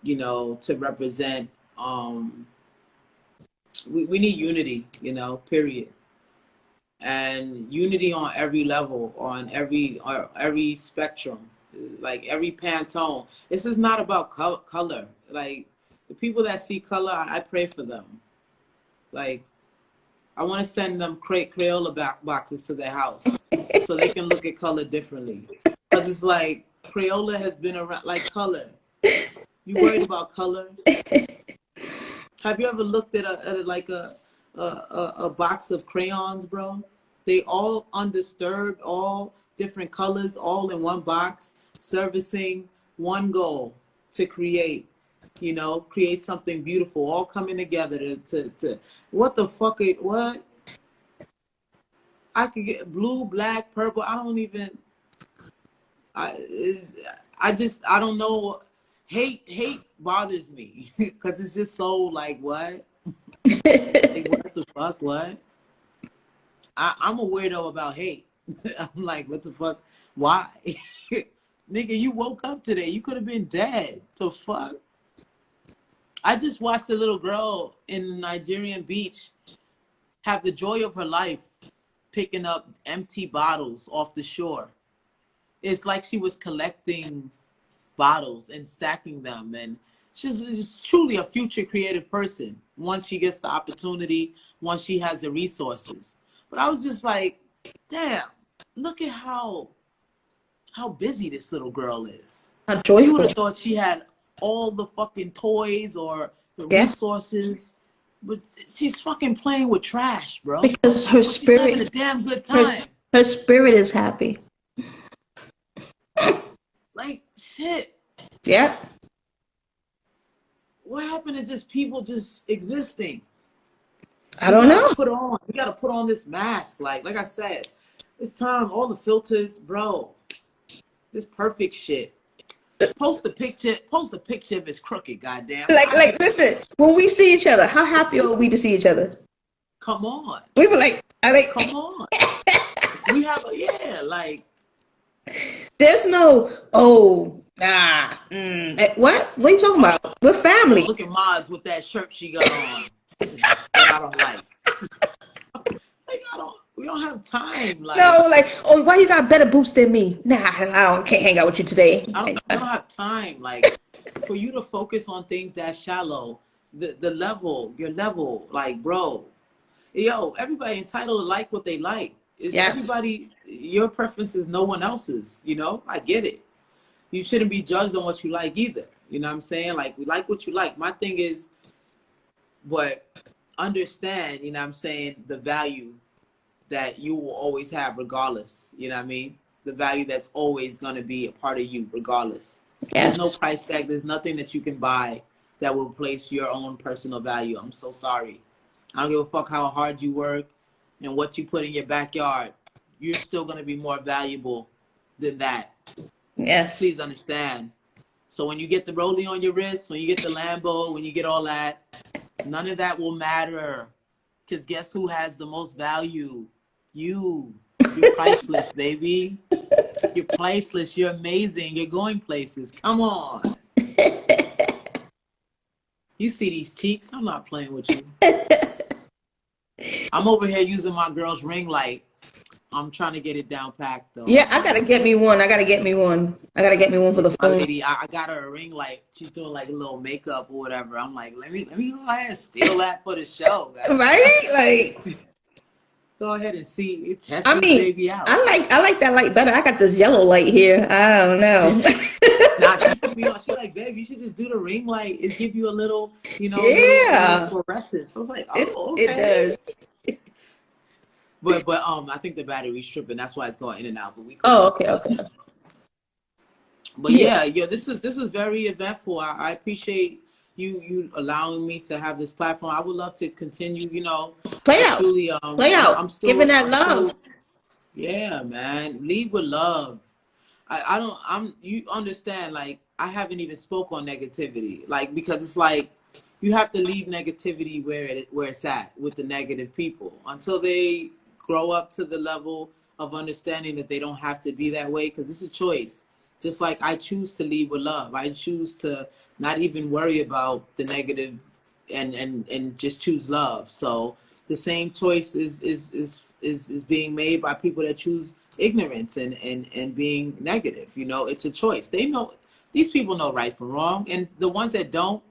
to represent. We need unity, period. And unity on every level, on every spectrum, like every Pantone. This is not about color. Like, the people that see color, I pray for them. Like, I want to send them Crayola boxes to their house so they can look at color differently. Because it's like, Crayola has been around, like color. You worried about color? Have you ever looked like a box of crayons, bro? They all undisturbed, all different colors, all in one box, servicing one goal: to create something beautiful, all coming together to what the fuck what? I could get blue, black, purple. I don't even I is I don't know. Hate bothers me because it's just so like, what? Like, what the fuck? What? I'm a weirdo about hate. I'm like, what the fuck? Why? Nigga, you woke up today. You could have been dead. The fuck? I just watched a little girl in the Nigerian beach have the joy of her life picking up empty bottles off the shore. It's like she was collecting bottles and stacking them, and she's truly a future creative person once she gets the opportunity, once she has the resources. But I was just like, damn, look at how busy this little girl is. How You would joyful. have thought she had all the fucking toys or the Yeah. resources, but she's fucking playing with trash, bro. Because her She's having a spirit, damn good her time. her spirit is happy. Like, shit. Yeah. What happened happened to just people just existing? I don't know. We gotta put on this mask. Like I said, it's time. All the filters, bro. This perfect shit. Post a picture if it's crooked, goddamn. Like, listen, when we see each other, how happy are we to see each other? Come on. We were like, Come on. We have like. There's no, what are you talking about? We're family. Look at Maz with that shirt she got on that I don't like. We don't have time. Like, no, like, oh, why you got better boots than me? Nah, can't hang out with you today. I don't have time. Like, for you to focus on things that shallow, your level, like, bro, yo, everybody entitled to like what they like. Yes. Everybody, your preference is no one else's. You know, I get it. You shouldn't be judged on what you like either. You know what I'm saying? Like, we like what you like. My thing is, but understand, you know what I'm saying, the value that you will always have regardless. You know what I mean? The value that's always going to be a part of you regardless. Yes. There's no price tag. There's nothing that you can buy that will replace your own personal value. I'm so sorry. I don't give a fuck how hard you work and what you put in your backyard. You're still going to be more valuable than that. Yes. Please understand. So when you get the rollie on your wrist, when you get the Lambo, when you get all that, none of that will matter. Because guess who has the most value? You. You're priceless, baby. You're priceless. You're amazing. You're going places. Come on. You see these cheeks? I'm not playing with you. I'm over here using my girl's ring light. I'm trying to get it down packed though. Yeah, I gotta get me one. I gotta get me one for the My phone. lady, I got her a ring light. She's doing like a little makeup or whatever. I'm like, let me go ahead and steal that for the show, guys. Right? Like, go ahead and see. Test I this mean, baby out. I like that light better. I got this yellow light here. I don't know. Nah, she put me on. She's like, babe, you should just do the ring light. It give you a little, Yeah. little fluorescence. So I was like, It okay. does. But I think the battery's tripping. That's why it's going in and out. But Okay. But yeah, this is very eventful. I appreciate you allowing me to have this platform. I would love to continue, Play out. truly, I'm still giving that love. Yeah, man. Lead with love. You understand, like, I haven't even spoke on negativity. Like, because it's like you have to leave negativity where it's at with the negative people until they grow up to the level of understanding that they don't have to be that way, because it's a choice. Just like I choose to lead with love. I choose to not even worry about the negative and just choose love. So the same choice is being made by people that choose ignorance and being negative. It's a choice. They know, these people know right from wrong. And the ones that don't,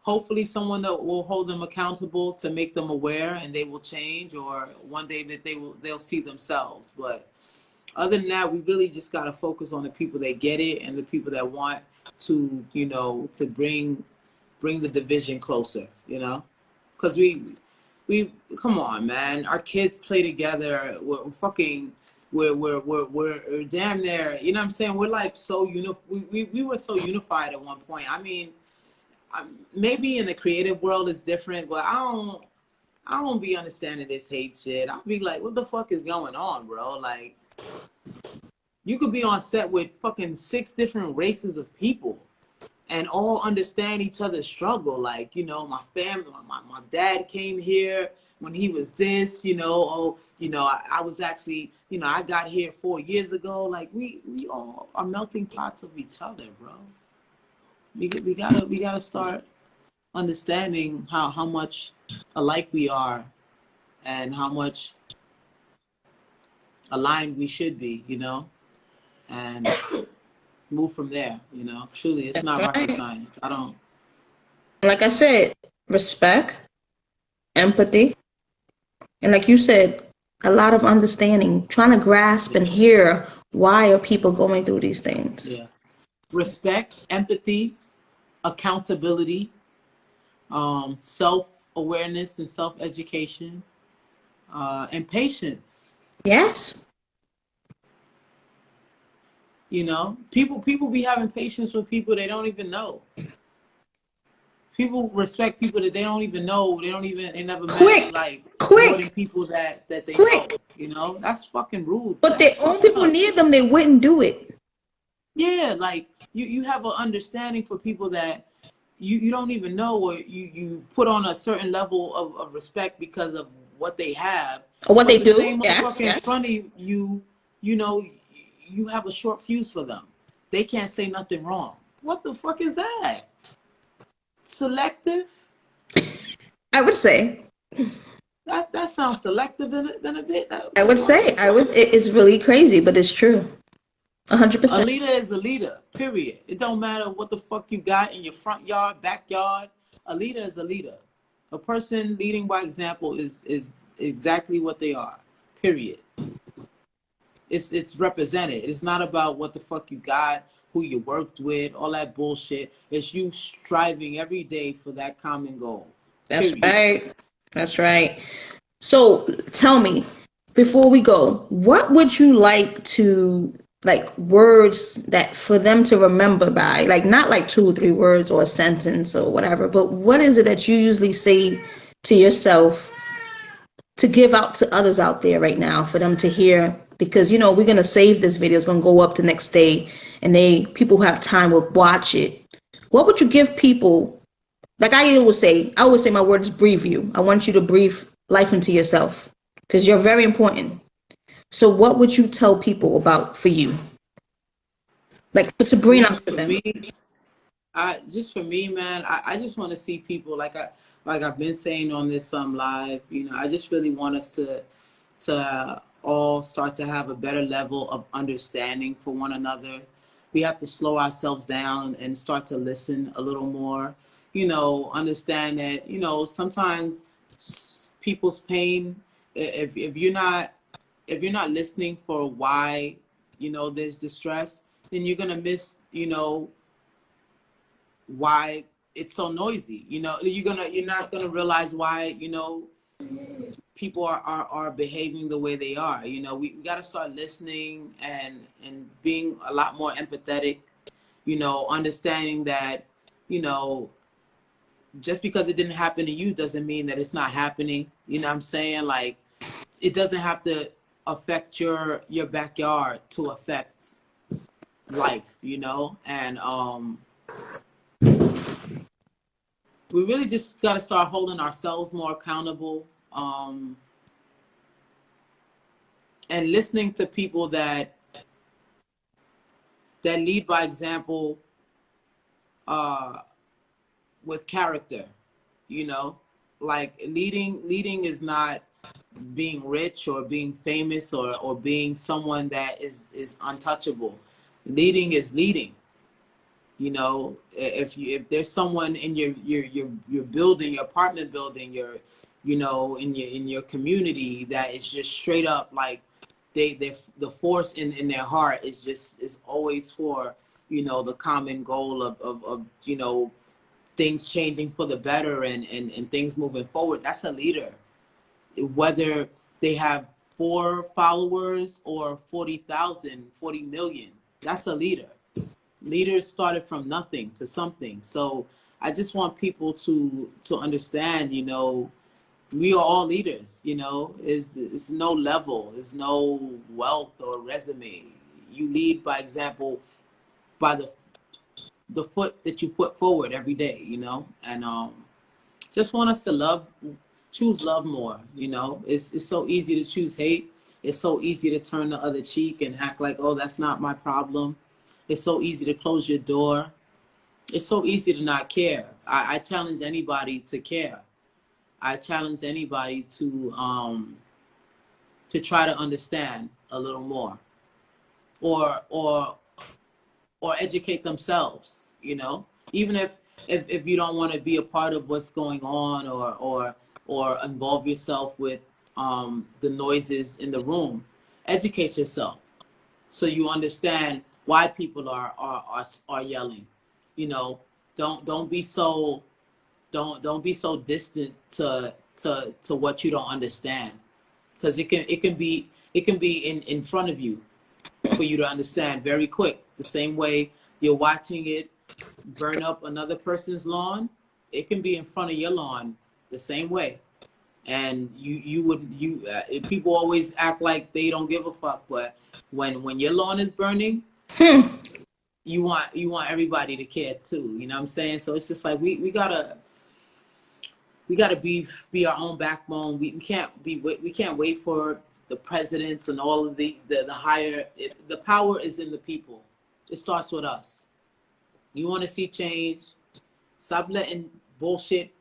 hopefully someone that will hold them accountable to make them aware, and they will change, or one day that they'll see themselves. But other than that, we really just got to focus on the people that get it and the people that want to, to bring the division closer, because we come on, man. Our kids play together. We're damn near, you know what I'm saying? We're like we were so unified at one point. I mean, maybe in the creative world it's different, but I don't be understanding this hate shit. I'll be like, what the fuck is going on, bro? Like, you could be on set with fucking 6 different races of people and all understand each other's struggle. Like, my family, my dad came here when he was this, I was actually, I got here 4 years ago. Like, we all are melting pots of each other, bro. We gotta start understanding how much alike we are and how much aligned we should be, and move from there. Truly, it's not rocket science. Like I said, respect, empathy, and like you said, a lot of understanding, trying to grasp and hear why are people going through these things. Yeah. Respect, empathy, accountability, self-awareness and self-education, and patience. Yes. People be having patience with people they don't even know. People respect people that they don't even know. They never met in Quick, life, more than quick, people that they know. quick. You know, that's fucking rude. But That's their own fucked people up. near them, they wouldn't do it. Yeah, like you have an understanding for people that you don't even know, or you put on a certain level of respect because of what they have. Or what But they the do. same Yes, motherfucker in yes. front of you know, you have a short fuse for them. They can't say nothing wrong. What the fuck is that? Selective? I would say. That sounds selective than a bit. What I the would fuck? say. I would. It's really crazy, but it's true. A 100%. leader is a leader, period. It don't matter what the fuck you got in your front yard, backyard. A leader is a leader. A person leading by example is exactly what they are, period. It's represented. It's not about what the fuck you got, who you worked with, all that bullshit. It's you striving every day for that common goal, That's period. right. That's right. So tell me, before we go, what would you like words that for them to remember by? Like not like 2 or 3 words or a sentence or whatever, but what is it that you usually say to yourself to give out to others out there right now for them to hear? Because we're gonna save this video. It's gonna go up the next day, and people who have time will watch it. What would you give people? Like I always say my word is breathe you. I want you to breathe life into yourself because you're very important. So what would you tell people about for you? Like to I bring mean, out for for them. me, man, I just want to see people like I've been saying on this live. You know, I just really want us to all start to have a better level of understanding for one another. We have to slow ourselves down and start to listen a little more. You know, understand that sometimes people's pain. If you're not listening for why there's distress, then you're gonna miss why it's so noisy. You're not gonna realize why people are behaving the way they are. We got to start listening and being a lot more empathetic. Understanding that just because it didn't happen to you doesn't mean that it's not happening. You know what I'm saying? Like, it doesn't have to affect your backyard to affect life. And we really just got to start holding ourselves more accountable, and listening to people that lead by example, with character. Like leading is not being rich or being famous or being someone that is untouchable. Leading is leading. If there's someone in your building, your apartment building, in your community that is just straight up like the force in their heart is always for the common goal of things changing for the better and things moving forward. That's a leader. Whether they have 4 followers or 40,000, 40 million, that's a leader. Leaders started from nothing to something. So I just want people to understand, we are all leaders. Is no level, is no wealth or resume. You lead by example, by the foot that you put forward every day. And just want us to choose love more. It's so easy to choose hate. It's so easy to turn the other cheek and act like, oh, that's not my problem. It's so easy to close your door. It's so easy to not care. I challenge anybody to care. I challenge anybody to try to understand a little more, or educate themselves. Even if you don't want to be a part of what's going on, or involve yourself with the noises in the room, educate yourself so you understand why people are yelling. Don't be so distant to what you don't understand, because it can be in front of you for you to understand very quick. The same way you're watching it burn up another person's lawn, it can be in front of your lawn the same way. And people always act like they don't give a fuck, but when your lawn is burning, you want everybody to care too. You know what I'm saying? So it's just like we gotta be our own backbone. We can't wait for the presidents and all of the higher. The power is in the people. It starts with us. You want to see change? Stop letting bullshit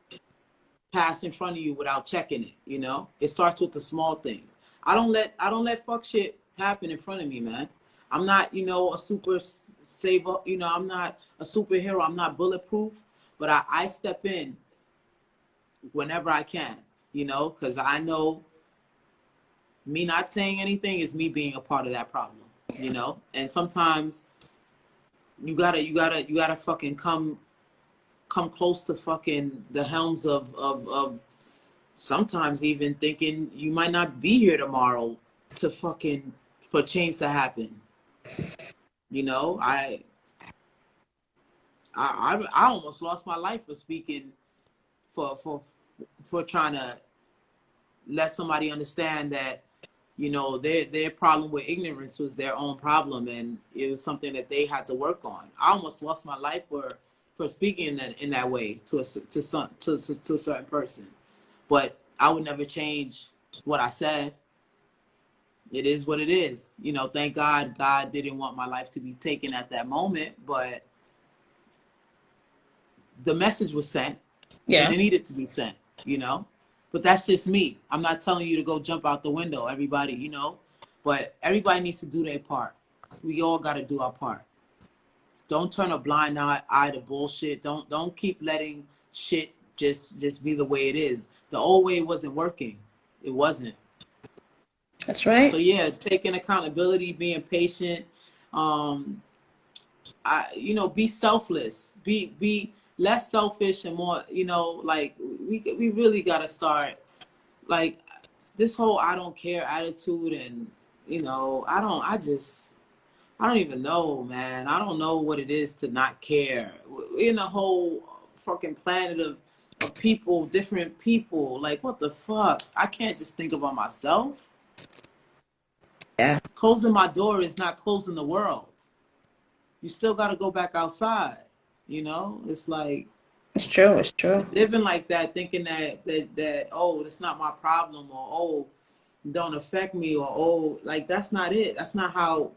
pass in front of you without checking it. You know, it starts with the small things. I don't let fuck shit happen in front of me, man. I'm not, a super saver. I'm not a superhero. I'm not bulletproof, but I step in whenever I can, because I know me not saying anything is me being a part of that problem, and sometimes you gotta fucking come close to fucking the helms of sometimes even thinking you might not be here tomorrow for change to happen. I almost lost my life for speaking for trying to let somebody understand that their problem with ignorance was their own problem, and it was something that they had to work on. I almost lost my life for speaking in that way to a certain person, but I would never change what I said. It is what it is. Thank God didn't want my life to be taken at that moment, but the message was sent. Yeah. And it needed to be sent, But that's just me. I'm not telling you to go jump out the window, everybody, But everybody needs to do their part. We all got to do our part. Don't turn a blind eye to bullshit. Don't keep letting shit just be the way it is. The old way wasn't working. It wasn't. That's right. So yeah, taking accountability, being patient, be selfless, be less selfish and more, like we really gotta start like this whole I don't care attitude, and I don't even know, man. I don't know what it is to not care. We're in a whole fucking planet of people, different people. Like, what the fuck? I can't just think about myself. Yeah. Closing my door is not closing the world. You still got to go back outside. It's like. It's true. It's true. Living like that, thinking that oh, it's not my problem, or oh, don't affect me, or oh, like that's not it. That's not how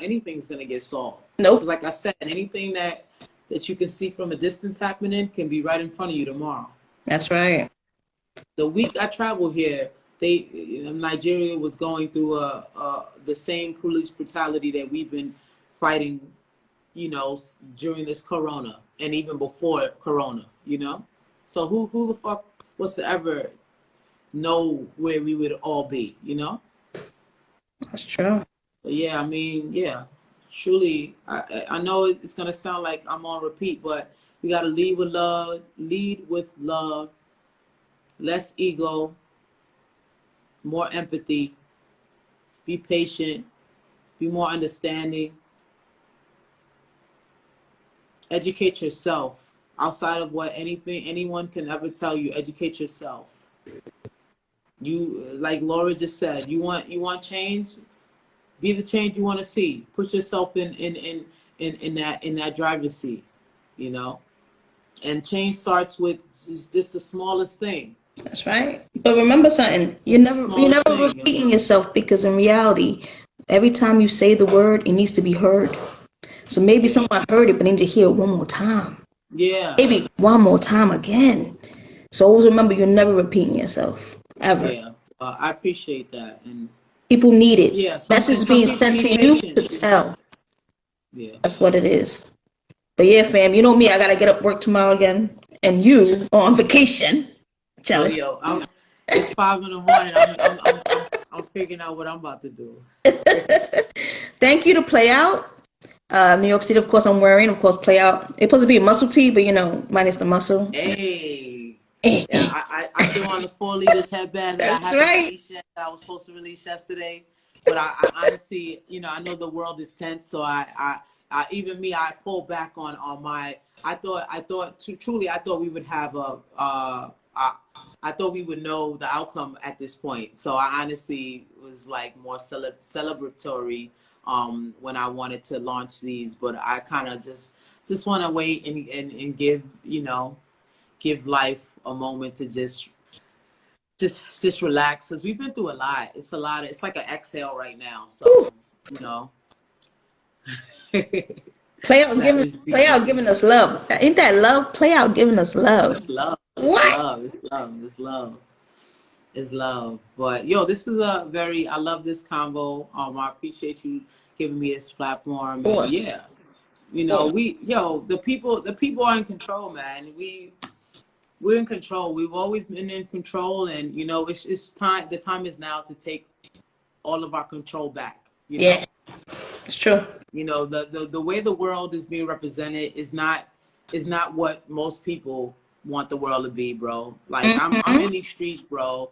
anything's gonna get solved. Nope. Because like I said, anything that you can see from a distance happening can be right in front of you tomorrow. That's right. The week I traveled here, Nigeria was going through the same police brutality that we've been fighting, during this corona and even before corona, So who the fuck was to ever know where we would all be, That's true. But yeah, truly, I know it's gonna sound like I'm on repeat, but we gotta lead with love, less ego, more empathy, be patient, be more understanding, educate yourself outside of what anyone can ever tell you. Educate yourself. You, like Laura just said, you want change. Be the change you want to see. Put yourself in that driver's seat, And change starts with just the smallest thing. That's right. But remember something. You're never repeating yourself, because in reality, every time you say the word, it needs to be heard. So maybe someone heard it, but need to hear it one more time. Yeah. Maybe one more time again. So always remember, you're never repeating yourself, ever. Yeah. I appreciate that. And people need it. Yeah. Message being sent to you to tell. Yeah. That's what it is. But yeah, fam, you know me, I got to get up work tomorrow again. And you are on vacation. Jealous. It's 5 a.m. I'm figuring out what I'm about to do. Thank you to Play Out. New York City, of course, I'm wearing. Of course, Play Out. It's supposed to be a muscle tee, but minus the muscle. Hey. Yeah, I threw on the 4 liters headband that I had to release that I was supposed to release yesterday. But I honestly, I know the world is tense, so I even me, I pull back on my. truly, I thought we would have I thought we would know the outcome at this point. So I honestly was like more celebratory when I wanted to launch these, but I kind of just want to wait and give, give life a moment to just relax, because we've been through a lot. It's like an exhale right now. So, you know. Play out giving us love. Ain't that love? Play out giving us love. It's love. What? It's love. It's love. It's love. But yo, this is I love this convo. I appreciate you giving me this platform. And yeah, the people are in control, man. We're in control. We've always been in control, and it's time. The time is now to take all of our control back. Yeah, it's true. The way the world is being represented is not what most people want the world to be, bro. Like I'm in these streets, bro.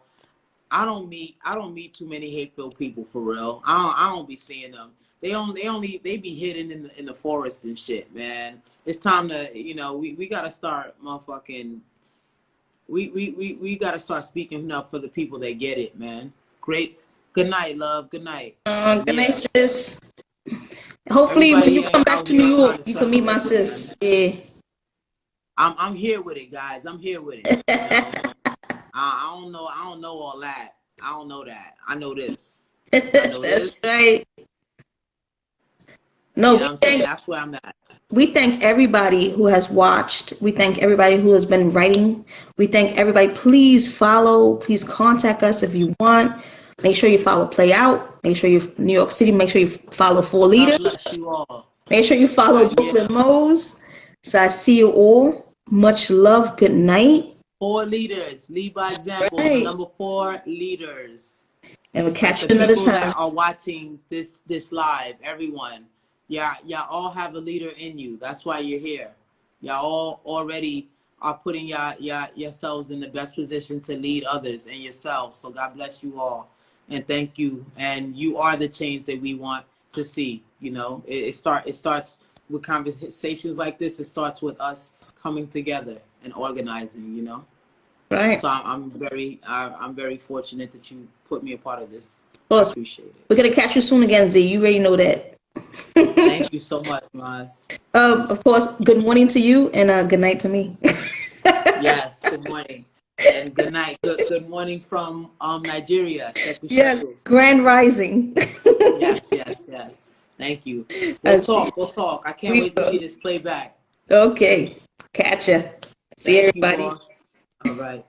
I don't meet too many hate-filled people for real. I don't be seeing them. They be hidden in the forest and shit, man. It's time to we gotta start motherfucking. We gotta start speaking up for the people that get it, man. Great. Good night, love. Good night. Good night, sis. Hopefully, when you come back to New York, you can meet my sis. Yeah. I'm here with it, guys. I'm here with it. I don't know all that. I don't know that. I know this. That's right. No, that's where I'm at. We thank everybody who has watched. We thank everybody who has been writing. We thank everybody. Please follow. Please contact us if you want. Make sure you follow Play Out. Make sure you New York City. Make sure you follow 4 Leaders. God bless you all. Make sure you follow Brooklyn Mose. So I see you all. Much love. Good night. 4 Leaders. Lead by example. Right. The number 4 Leaders. And we'll catch you another time. That are watching this live, everyone. Y'all all have a leader in you. That's why you're here. Y'all all already are putting yourselves in the best position to lead others and yourselves. So God bless you all. And thank you. And you are the change that we want to see. It starts with conversations like this. It starts with us coming together and organizing, Right. So I'm very fortunate that you put me a part of this. I appreciate it. We're going to catch you soon again, Z. You already know that. Thank you so much, Maz. Of course, good morning to you and good night to me. Yes, good morning. And good night. Good morning from Nigeria. Yes, Grand Rising. Yes. Thank you. We'll talk. I can't wait to see this playback. Okay. Catch ya. See everybody. All right.